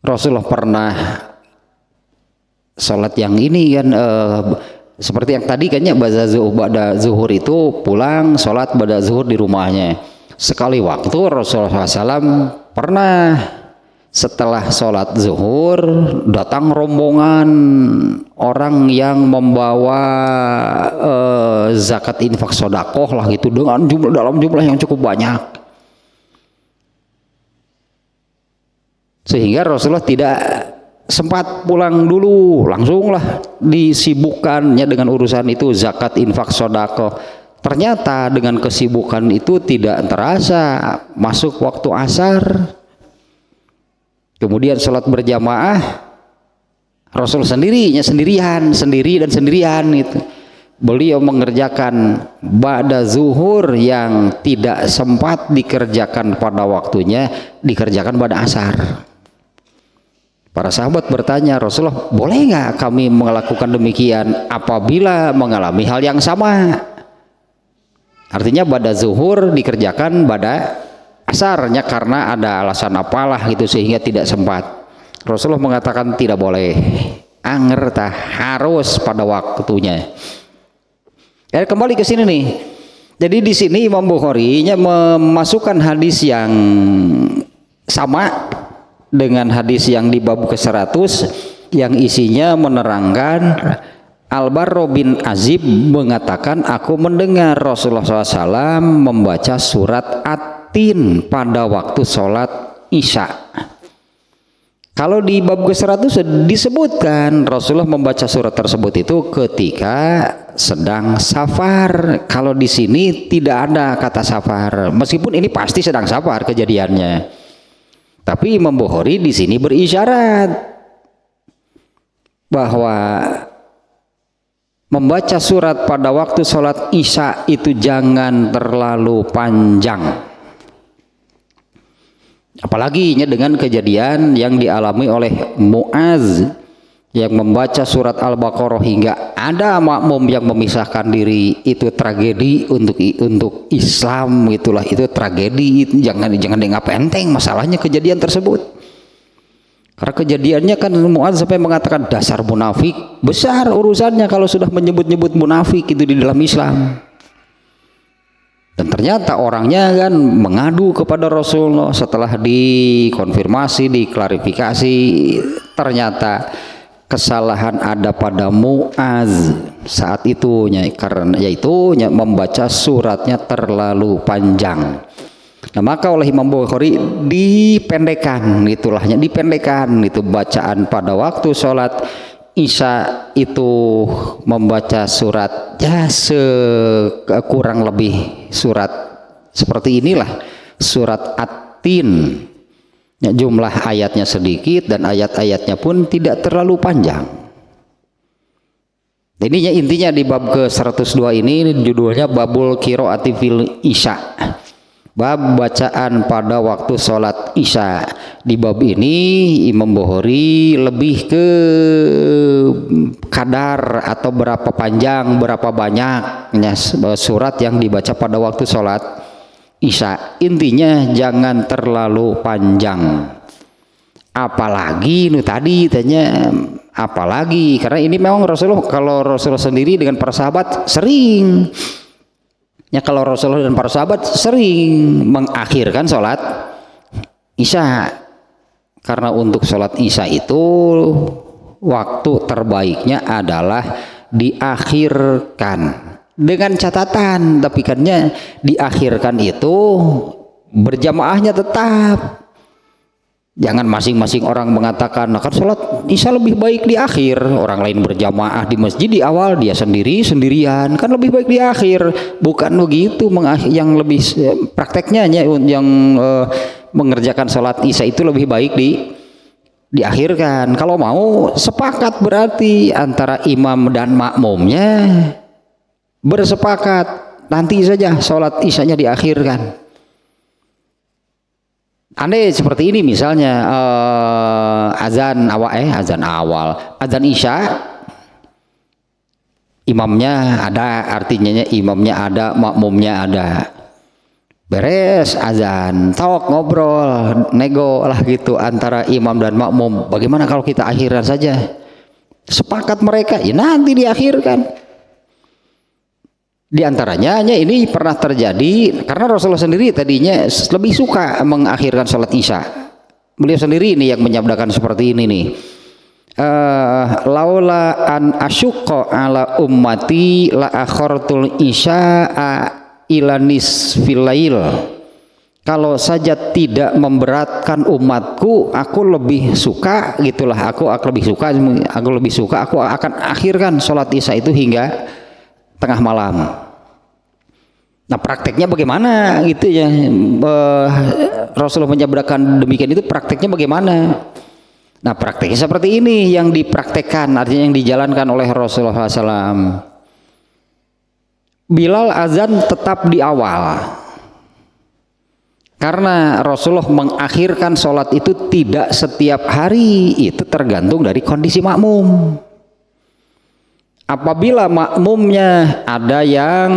Rasulullah pernah sholat yang ini kan seperti yang tadi kayaknya ba'da zuhur itu pulang sholat ba'da zuhur di rumahnya. Sekali waktu Rasulullah SAW pernah setelah sholat zuhur datang rombongan orang yang membawa zakat infak sodakoh lah gitu, dengan dalam jumlah yang cukup banyak, sehingga Rasulullah tidak sempat pulang dulu, langsunglah disibukkannya dengan urusan itu zakat infak sodakoh. Ternyata dengan kesibukan itu tidak terasa masuk waktu asar. Kemudian sholat berjamaah, Rasul sendiri dan sendirian itu. Beliau mengerjakan ba'da zuhur yang tidak sempat dikerjakan pada waktunya, dikerjakan pada asar. Para sahabat bertanya, Rasulullah, boleh nggak kami melakukan demikian apabila mengalami hal yang sama? Artinya ba'da zuhur dikerjakan pada asarnya karena ada alasan apalah gitu sehingga tidak sempat. Rasulullah mengatakan tidak boleh, angerta, harus pada waktunya. Kembali ke sini nih. Jadi di sini Imam Bukhari memasukkan hadis yang sama dengan hadis yang di bab ke-100 yang isinya menerangkan Al-Barra bin Azib mengatakan, aku mendengar Rasulullah SAW membaca surat At-Tin pada waktu sholat Isya. Kalau di bab ke-100 disebutkan Rasulullah membaca surat tersebut itu ketika sedang safar. Kalau di sini tidak ada kata safar, meskipun ini pasti sedang safar kejadiannya. Tapi Imam Bukhari di sini berisyarat bahwa membaca surat pada waktu sholat Isya itu jangan terlalu panjang. Apalagi dengan kejadian yang dialami oleh Muaz yang membaca surat Al-Baqarah hingga ada makmum yang memisahkan diri, itu tragedi untuk Islam, itulah itu tragedi. Jangan dianggap enteng masalahnya kejadian tersebut. Karena kejadiannya kan Muaz sampai mengatakan dasar munafik, besar urusannya kalau sudah menyebut-nyebut munafik itu di dalam Islam. Dan ternyata orangnya kan mengadu kepada Rasulullah setelah dikonfirmasi, diklarifikasi, ternyata kesalahan ada pada Muaz saat itu, karena yaitu membaca suratnya terlalu panjang. Nah, maka oleh Imam Bukhari dipendekkan itu bacaan pada waktu sholat Isya itu, membaca surat kurang lebih surat seperti inilah, surat At-Tin. Jumlah ayatnya sedikit dan ayat-ayatnya pun tidak terlalu panjang. Ininya intinya di bab ke-102 ini judulnya Babul Qiraati fil Isya. Bab bacaan pada waktu sholat Isya. Di bab ini Imam Bukhari lebih ke kadar atau berapa panjang, berapa banyaknya surat yang dibaca pada waktu sholat Isya. Intinya jangan terlalu panjang. Apalagi tadi tanya apalagi, karena ini memang Rasulullah sendiri dengan para sahabat sering. Kalau Rasulullah dan para sahabat sering mengakhirkan sholat Isya, karena untuk sholat Isya itu waktu terbaiknya adalah diakhirkan, dengan catatan tapi kannya diakhirkan itu berjamaahnya tetap Jangan masing-masing orang mengatakan, nah kan sholat isya lebih baik di akhir, orang lain berjamaah di masjid di awal, dia sendirian, kan lebih baik di akhir. Bukan begitu, yang lebih prakteknya yang mengerjakan sholat isya itu lebih baik diakhirkan. Kalau mau sepakat berarti antara imam dan makmumnya bersepakat, nanti saja sholat isyanya diakhirkan. Andai seperti ini misalnya azan azan isya, imamnya ada, artinya imamnya ada, makmumnya ada. Beres azan, tok ngobrol, nego lah gitu antara imam dan makmum. Bagaimana kalau kita akhirkan saja? Sepakat mereka, ya nanti diakhirkan. Di antaranya ini pernah terjadi karena Rasulullah sendiri tadinya lebih suka mengakhirkan sholat isya. Beliau sendiri ini yang menyabdakan seperti ini nih. Laula an asyqa ala ummati la akhartul isya'a ila nisfil lail. Kalau saja tidak memberatkan umatku, aku lebih suka gitulah. Aku lebih suka aku akan akhirkan sholat isya itu hingga tengah malam. Nah prakteknya bagaimana gitu ya, Rasulullah menyabdakan demikian, itu prakteknya bagaimana? Nah prakteknya seperti ini yang dipraktekkan, artinya yang dijalankan oleh Rasulullah SAW. Bilal azan tetap di awal, karena Rasulullah mengakhirkan sholat itu tidak setiap hari, itu tergantung dari kondisi makmum. Apabila makmumnya ada yang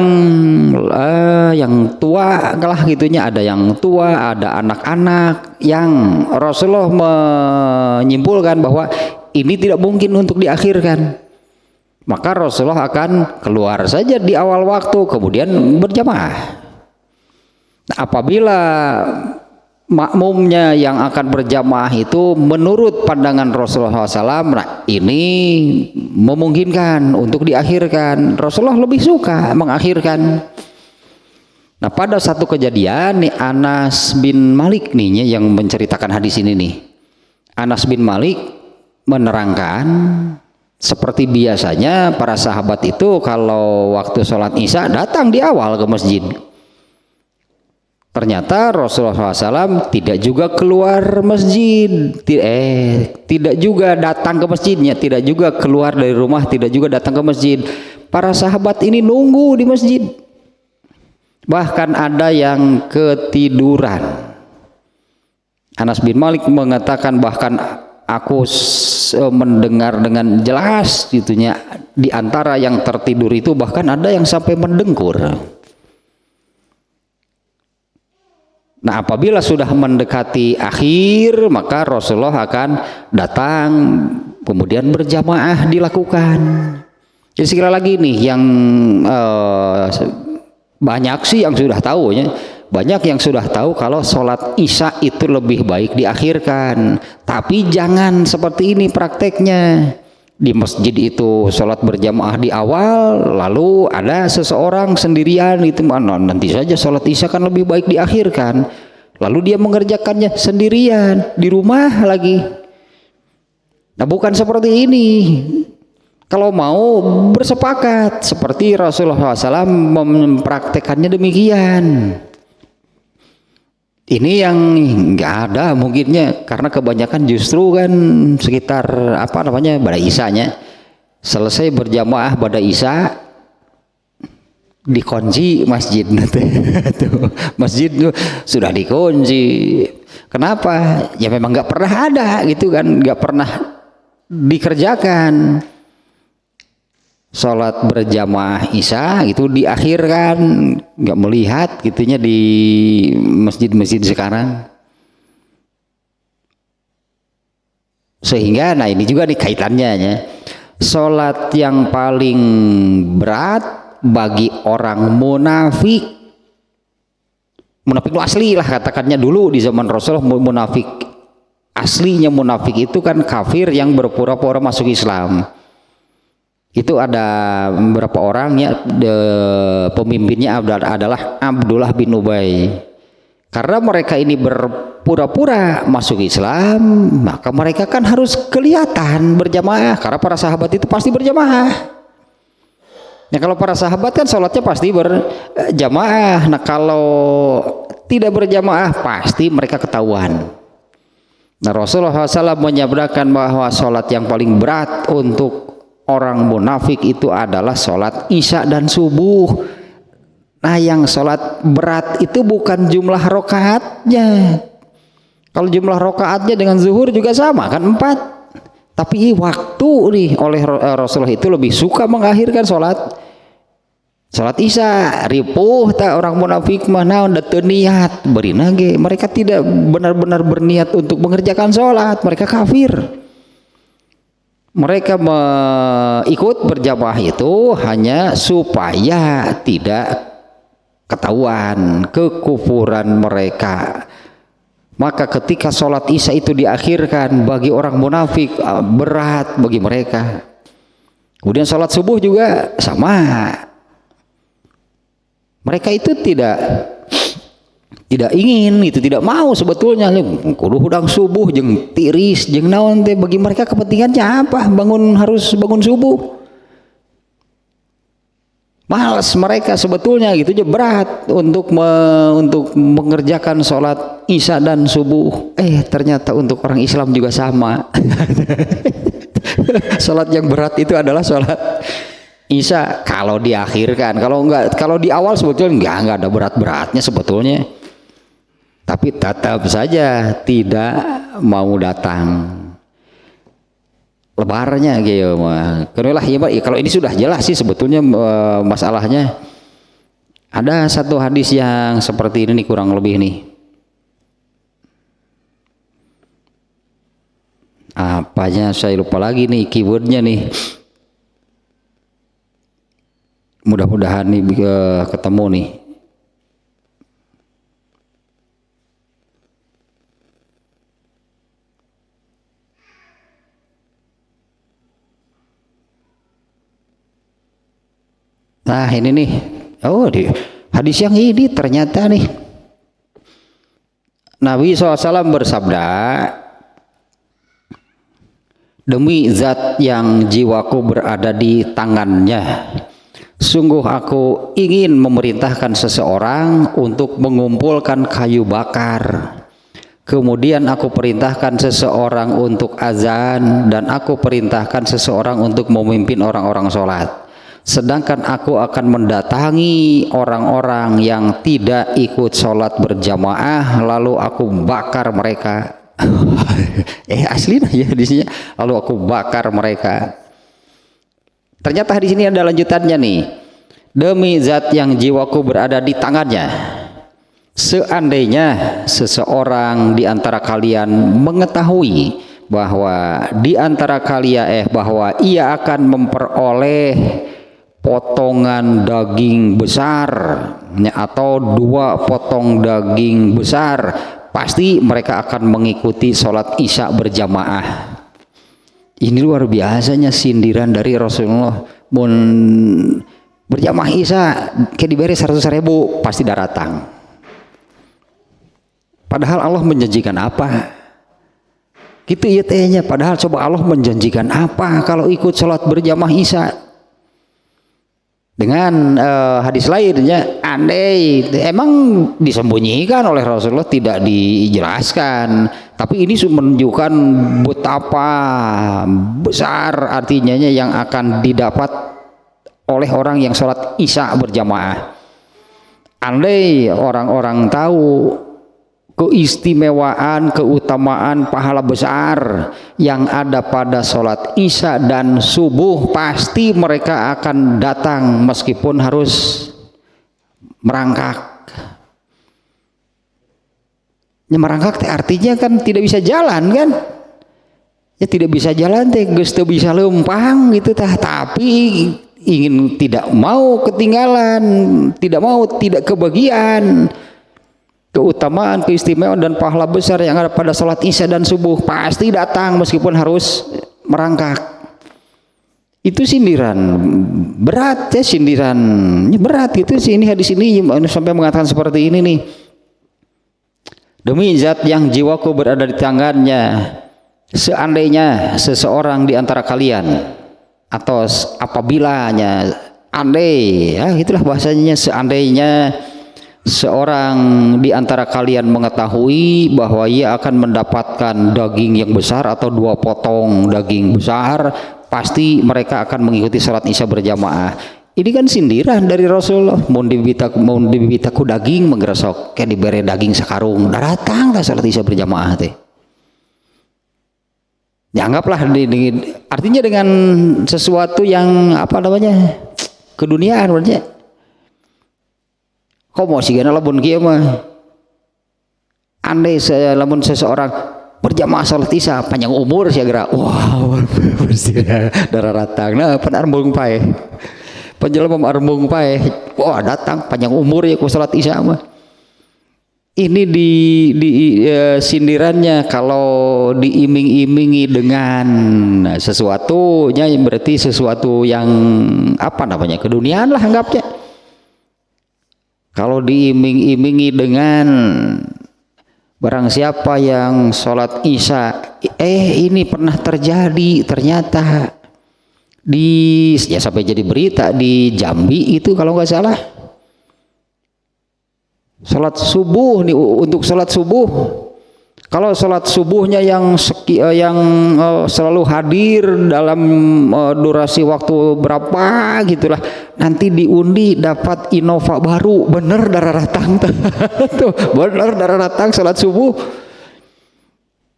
tua lah gitunya, ada yang tua, ada anak-anak, yang Rasulullah menyimpulkan bahwa ini tidak mungkin untuk diakhirkan, maka Rasulullah akan keluar saja di awal waktu kemudian berjamaah. Nah, apabila makmumnya yang akan berjamaah itu menurut pandangan Rasulullah SAW, nah ini memungkinkan untuk diakhirkan. Rasulullah lebih suka mengakhirkan. Nah pada satu kejadian nih, Anas bin Malik nih yang menceritakan hadis ini nih. Anas bin Malik menerangkan seperti biasanya para sahabat itu kalau waktu sholat isya datang di awal ke masjid. Ternyata Rasulullah SAW tidak juga keluar masjid, tidak juga datang ke masjidnya, tidak juga keluar dari rumah, tidak juga datang ke masjid. Para sahabat ini nunggu di masjid, bahkan ada yang ketiduran. Anas bin Malik mengatakan bahkan aku mendengar dengan jelas gitunya, di antara yang tertidur itu bahkan ada yang sampai mendengkur. Nah apabila sudah mendekati akhir, maka Rasulullah akan datang kemudian berjamaah dilakukan. Jadi sekali lagi nih yang banyak sih yang sudah tahu ya, banyak yang sudah tahu kalau sholat isya itu lebih baik diakhirkan, tapi jangan seperti ini prakteknya. Di masjid itu sholat berjamaah di awal, lalu ada seseorang sendirian itu, mana nanti saja sholat isya kan lebih baik diakhirkan, lalu dia mengerjakannya sendirian di rumah lagi. Nah bukan seperti ini. Kalau mau bersepakat seperti Rasulullah SAW mempraktekannya demikian. Ini yang nggak ada mungkinnya, karena kebanyakan justru kan sekitar pada isyanya selesai berjamaah pada isya dikunci masjid. Masjid sudah dikunci. Kenapa? Ya memang nggak pernah ada gitu kan, nggak pernah dikerjakan. Sholat berjamaah isya itu diakhirkan, nggak melihat gitunya di masjid-masjid sekarang. Sehingga nah ini juga nih kaitannya ya. Sholat yang paling berat bagi orang munafik, munafik itu asli lah katakannya, dulu di zaman Rasulullah munafik aslinya, munafik itu kan kafir yang berpura-pura masuk Islam. Itu ada beberapa orang ya, pemimpinnya adalah Abdullah bin Ubay. Karena mereka ini berpura-pura masuk Islam, maka mereka kan harus kelihatan berjamaah. Karena para sahabat itu pasti berjamaah. Nah kalau para sahabat kan sholatnya pasti berjamaah. Nah kalau tidak berjamaah pasti mereka ketahuan. Nah Rasulullah SAW menyabdakan bahwa sholat yang paling berat untuk orang munafik itu adalah sholat isya dan subuh. Nah yang sholat berat itu bukan jumlah rokaatnya. Kalau jumlah rokaatnya dengan zuhur juga sama kan 4. Tapi waktu nih oleh Rasulullah itu lebih suka mengakhirkan sholat isya. Ripuh tak orang munafik mana udah niat beri nage. Mereka tidak benar-benar berniat untuk mengerjakan sholat. Mereka kafir. Mereka ikut berjamaah itu hanya supaya tidak ketahuan kekufuran mereka. Maka ketika sholat isya itu diakhirkan bagi orang munafik berat bagi mereka. Kemudian sholat subuh juga sama. Mereka itu tidak ingin, itu tidak mau sebetulnya. Kudu hudang subuh jeung tiris jeung naon teh bagi mereka kepentingannya apa? Harus bangun subuh. Malas mereka sebetulnya gitu aja, berat untuk mengerjakan sholat isya dan subuh. Ternyata untuk orang Islam juga sama. Sholat yang berat itu adalah sholat isya kalau diakhirkan. Kalau di awal sebetulnya enggak ada berat-beratnya sebetulnya. Tapi tetap saja tidak mau datang. Lebarnya gitu mah. Kalau ini sudah jelas sih sebetulnya masalahnya. Ada satu hadis yang seperti ini nih kurang lebih nih. Apanya saya lupa lagi nih keywordnya nih. Mudah-mudahan nih ketemu nih. Nah ini nih, di hadis yang ini ternyata nih Nabi SAW bersabda, demi zat yang jiwaku berada di tangannya, sungguh aku ingin memerintahkan seseorang untuk mengumpulkan kayu bakar. Kemudian aku perintahkan seseorang untuk azan, dan aku perintahkan seseorang untuk memimpin orang-orang sholat. Sedangkan aku akan mendatangi orang-orang yang tidak ikut sholat berjamaah, lalu aku bakar mereka. Asli ya di sini. Lalu aku bakar mereka. Ternyata di sini ada lanjutannya nih. Demi zat yang jiwaku berada di tangannya, seandainya seseorang di antara kalian mengetahui bahwa di antara kalian bahwa ia akan memperoleh potongan daging besar atau 2 potong daging besar, pasti mereka akan mengikuti sholat isya berjamaah. Ini luar biasanya sindiran dari Rasulullah. Berjamaah isya kayak diberi 100.000 pasti datang. Padahal Allah menjanjikan apa? Gitu ya tehnya. Padahal coba Allah menjanjikan apa kalau ikut sholat berjamaah isya? Dengan hadis lainnya, andai emang disembunyikan oleh Rasulullah, tidak dijelaskan, tapi ini menunjukkan betapa besar artinya yang akan didapat oleh orang yang sholat isya berjamaah. Andai orang-orang tahu keistimewaan, keutamaan, pahala besar yang ada pada sholat isya dan subuh, pasti mereka akan datang meskipun harus merangkak. Merangkak artinya kan tidak bisa jalan kan? Ya tidak bisa jalan teh, geus teu bisa lempang gitu tah, tapi tidak mau ketinggalan, tidak kebagian keutamaan, keistimewaan dan pahala besar yang ada pada sholat isya dan subuh, pasti datang meskipun harus merangkak. Itu sindiran berat ya, sindirannya berat gitu sih. Ini hadis ini sampai mengatakan seperti ini nih. Demi zat yang jiwaku berada di tangannya, seandainya seseorang di antara kalian, atau apabilanya, andai, ya itulah bahasanya, seandainya seorang di antara kalian mengetahui bahwa ia akan mendapatkan daging yang besar atau 2 potong daging besar, pasti mereka akan mengikuti salat isya berjamaah. Ini kan sindiran dari Rasulullah. Mau dibitaku daging menggeresok kayak diberi daging sakarung, datang lah salat isya berjamaah teh. Ya anggaplah artinya dengan sesuatu yang apa namanya keduniaan maksudnya. Kok mau sih gana labun kieu mah. Andai lamun seseorang berjamaah salat isya panjang umur sia geura. Wah, darah ratang. Nah, penarbung pae. Penjelma arbung pae. Wah, datang panjang umur ya ku salat isya mah. Ini sindirannya kalau diiming-imingi dengan sesuatunya berarti sesuatu yang apa namanya keduniaan lah anggapnya. Kalau diiming-imingi dengan barang siapa yang sholat isya, ini pernah terjadi ternyata ya sampai jadi berita di Jambi itu kalau nggak salah. Sholat subuh nih, untuk sholat subuh, kalau sholat subuhnya yang selalu hadir dalam durasi waktu berapa gitulah, nanti diundi dapat Innova baru, bener darah ratang tuh, bener darah ratang sholat subuh,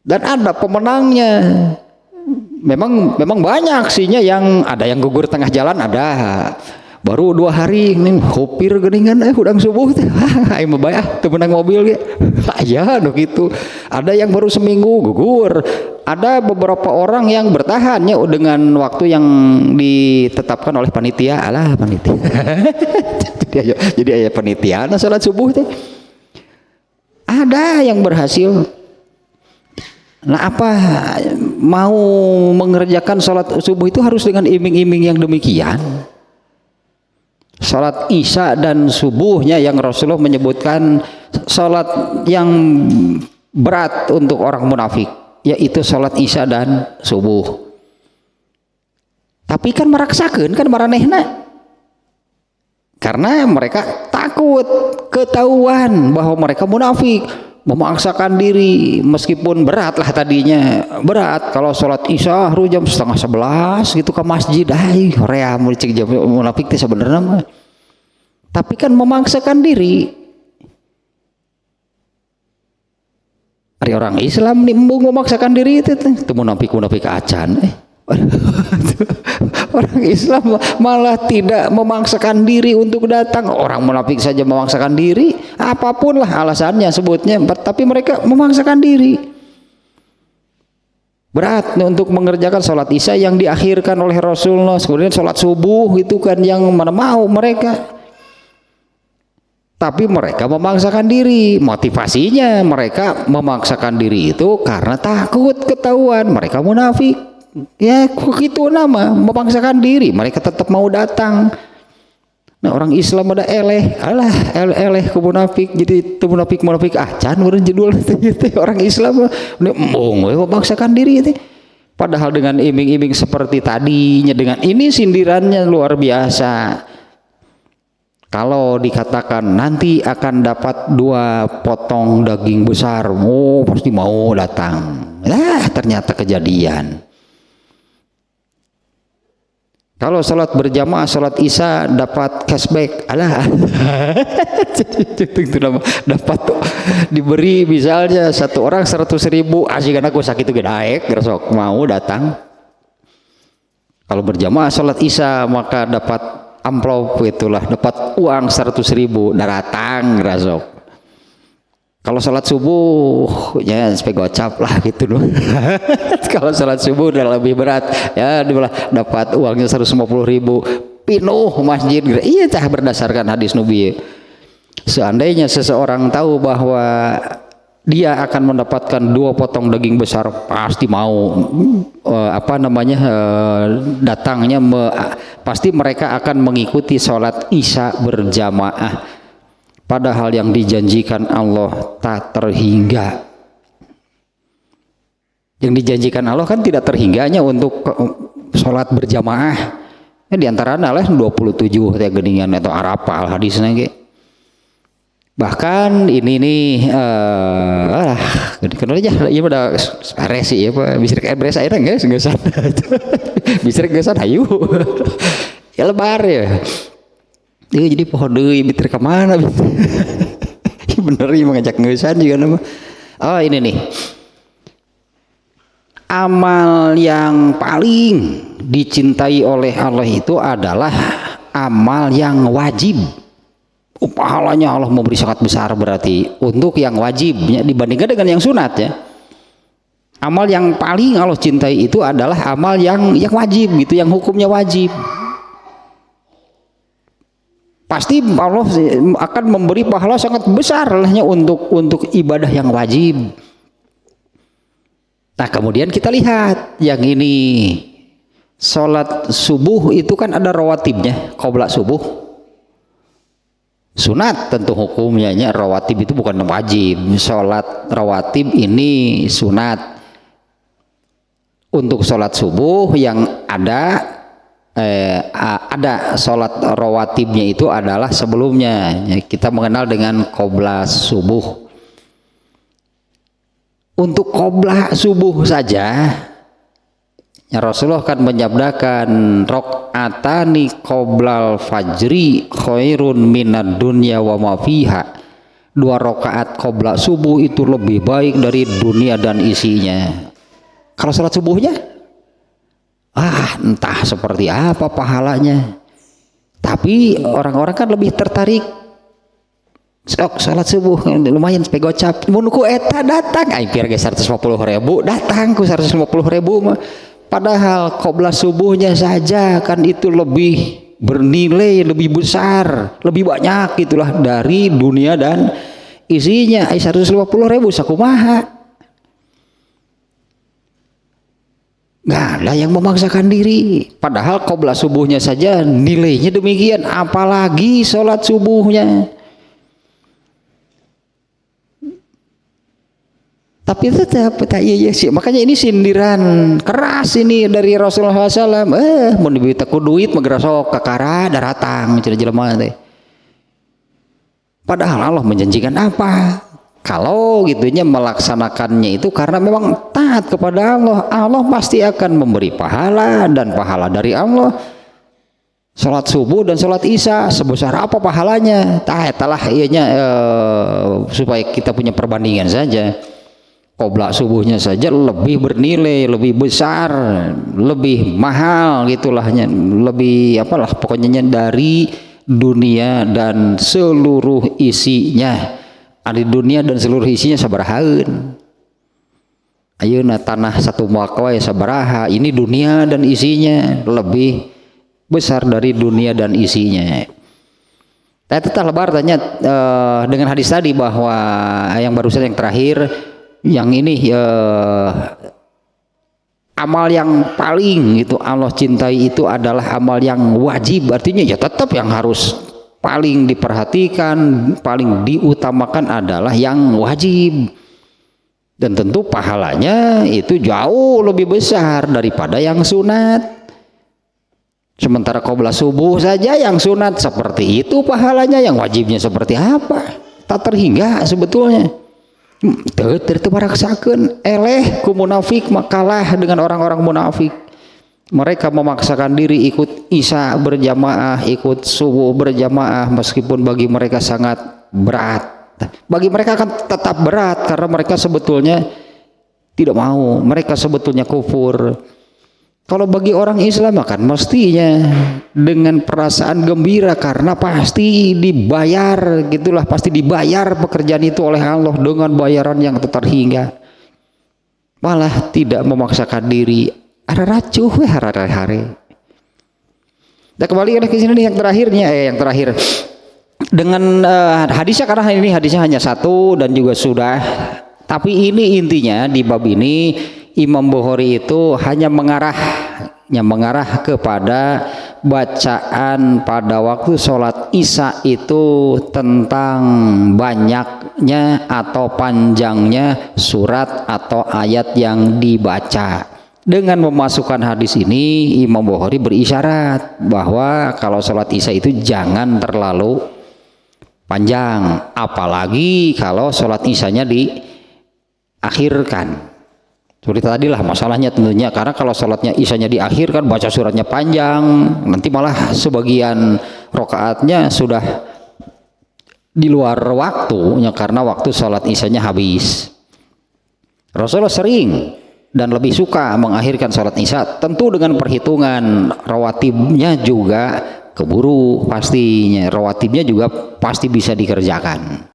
dan ada pemenangnya. Memang banyak sihnya yang ada yang gugur tengah jalan, ada baru 2 hari nih kopir geningan udang subuh teh aing mah bayah teu menang mobil ge aya nu kitu. Ada yang baru seminggu gugur, ada beberapa orang yang bertahannya dengan waktu yang ditetapkan oleh panitia. Alah panitia jadi aya panitia salat subuh teh ada yang berhasil. Nah, apa mau mengerjakan sholat subuh itu harus dengan iming-iming yang demikian? Sholat isya dan subuhnya yang Rasulullah menyebutkan sholat yang berat untuk orang munafik, yaitu sholat isya dan subuh. Tapi kan meraksakan kan maranehna, karena mereka takut ketahuan bahwa mereka munafik. Memaksakan diri meskipun berat lah tadinya berat. Kalau sholat isya harus jam 10:30 gitu ke masjid, korea mau dicek jam munafik teh sebenarnya mah. Tapi kan memaksakan diri. Ari orang Islam nih embung memaksakan diri itu teh munafik acan. Orang Islam malah tidak memaksakan diri untuk datang. Orang munafik saja memaksakan diri, apapun lah alasannya sebutnya, tapi mereka memaksakan diri. Berat untuk mengerjakan sholat isya yang diakhirkan oleh Rasulullah. Kemudian sholat subuh itu kan yang mana mau mereka. Tapi mereka memaksakan diri. Motivasinya mereka memaksakan diri itu karena takut ketahuan mereka munafik. Ya begitu nama memaksakan diri, mereka tetap mau datang. Nah, orang Islam ada eleh ke munafik, jadi itu munafik acan urang judul itu orang Islam memaksakan diri itu. Padahal dengan iming-iming seperti tadinya, dengan ini sindirannya luar biasa. Kalau dikatakan nanti akan dapat 2 potong daging besar, pasti mau datang. Ternyata kejadian. Kalau sholat berjamaah, sholat isya dapat cashback, dapat diberi misalnya satu orang 100.000, asik aku sakit itu naik, gersok mau datang. Kalau berjamaah sholat isya maka dapat amplop itulah, dapat uang 100.000, datang gersok. Kalau sholat subuh ya sampai gocap lah gitu loh. Kalau sholat subuh udah lebih berat ya, dapat uangnya 150.000, pinuh masjid. Iya cah berdasarkan hadis Nabi. Seandainya seseorang tahu bahwa dia akan mendapatkan 2 potong daging besar, pasti mau datangnya pasti mereka akan mengikuti sholat isya berjamaah. padahal yang dijanjikan Allah tak terhingga. Yang dijanjikan Allah kan tidak terhingganya untuk sholat berjamaah. Di antara adalah 27 teh geningan atau Arafah hadisnya ge. Bahkan ini nih kenal aja ieu pada resi ya Pak bisa kayak beres airnya geus geusan. Bisa geusan hayu. Ya lebar ya. Ieu jadi pohon deui bitir ka mana gitu. Bener ieu mengajak geusan juga nama. Oh ini nih. Amal yang paling dicintai oleh Allah itu adalah amal yang wajib. Pahalanya Allah memberi sangat besar berarti untuk yang wajibnya dibandingkan dengan yang sunat ya. Amal yang paling Allah cintai itu adalah amal yang wajib gitu, yang hukumnya wajib. Pasti Allah akan memberi pahala sangat besar lahnya untuk ibadah yang wajib. Nah kemudian kita lihat yang ini sholat subuh itu kan ada rawatibnya qabla subuh, sunat tentu hukumnya rawatib itu bukan wajib. Sholat rawatib ini sunat. Untuk sholat subuh yang ada sholat rawatibnya itu adalah sebelumnya kita mengenal dengan qabla subuh. Untuk qabla subuh saja ya Rasulullah kan menyabdakan rakaatani qoblal fajri khairun minad dunya wa ma fiha. 2 rakaat qabla subuh itu lebih baik dari dunia dan isinya. Kalau salat subuhnya entah seperti apa pahalanya. Tapi orang-orang kan lebih tertarik sok salat subuh lumayan sampai gocap mun ku eta datang biar ge 150.000 datang ku 150.000 mah padahal qabla subuhnya saja kan itu lebih bernilai, lebih besar, lebih banyak itulah dari dunia dan isinya. 150.000 sakumaha. Nggak ada yang memaksakan diri padahal qabla subuhnya saja nilainya demikian, apalagi sholat subuhnya. Tapi tetap iya sih, makanya ini sindiran keras ini dari Rasulullah SAW. Mau dibita ku duit magera sok kakara daratang jelema teh. Padahal Allah menjanjikan apa? Kalau gitunya melaksanakannya itu karena memang taat kepada Allah, Allah pasti akan memberi pahala dan pahala dari Allah. Salat subuh dan salat isya sebesar apa pahalanya? Talah ianya supaya kita punya perbandingan saja. Qabla subuhnya saja lebih bernilai, lebih besar, lebih mahal gitulahnya, lebih apalah pokoknya dari dunia dan seluruh isinya. Ada dunia dan seluruh isinya sabarahaeun. Ayeuna tanah satu muak wae sabaraha, ini dunia dan isinya lebih besar dari dunia dan isinya. Teteh lebar tanya dengan hadis tadi bahwa yang barusan yang terakhir yang ini amal yang paling itu Allah cintai itu adalah amal yang wajib, artinya ya tetap yang harus paling diperhatikan, paling diutamakan adalah yang wajib, dan tentu pahalanya itu jauh lebih besar daripada yang sunat. Sementara qabla subuh saja yang sunat seperti itu pahalanya, yang wajibnya seperti apa tak terhingga sebetulnya. Itu paraksakeun eleh ku munafik makalah dengan orang-orang munafik. Mereka memaksakan diri ikut isya berjamaah, ikut subuh berjamaah meskipun bagi mereka sangat berat. Bagi mereka akan tetap berat karena mereka sebetulnya tidak mau, mereka sebetulnya kufur. Kalau bagi orang Islam kan mestinya dengan perasaan gembira karena pasti dibayar, gitulah, pasti dibayar pekerjaan itu oleh Allah dengan bayaran yang tak terhingga. Malah tidak memaksakan diri, ada racuh hari-hari. Dan kembali ke sini yang terakhirnya, yang terakhir dengan hadisnya, karena ini hadisnya hanya satu dan juga sudah. Tapi ini intinya di bab ini Imam Bukhari itu hanya mengarah kepada bacaan pada waktu sholat Isya itu tentang banyaknya atau panjangnya surat atau ayat yang dibaca. Dengan memasukkan hadis ini, Imam Bukhari berisyarat bahwa kalau sholat Isya itu jangan terlalu panjang, apalagi kalau sholat Isyanya diakhirkan. Seperti tadi lah masalahnya tentunya, karena kalau sholatnya Isyanya diakhirkan, baca suratnya panjang, nanti malah sebagian rokaatnya sudah di luar waktunya karena waktu sholat Isyanya habis. Rasulullah sering dan lebih suka mengakhirkan sholat Isya, tentu dengan perhitungan rawatibnya juga keburu, pastinya rawatibnya juga pasti bisa dikerjakan.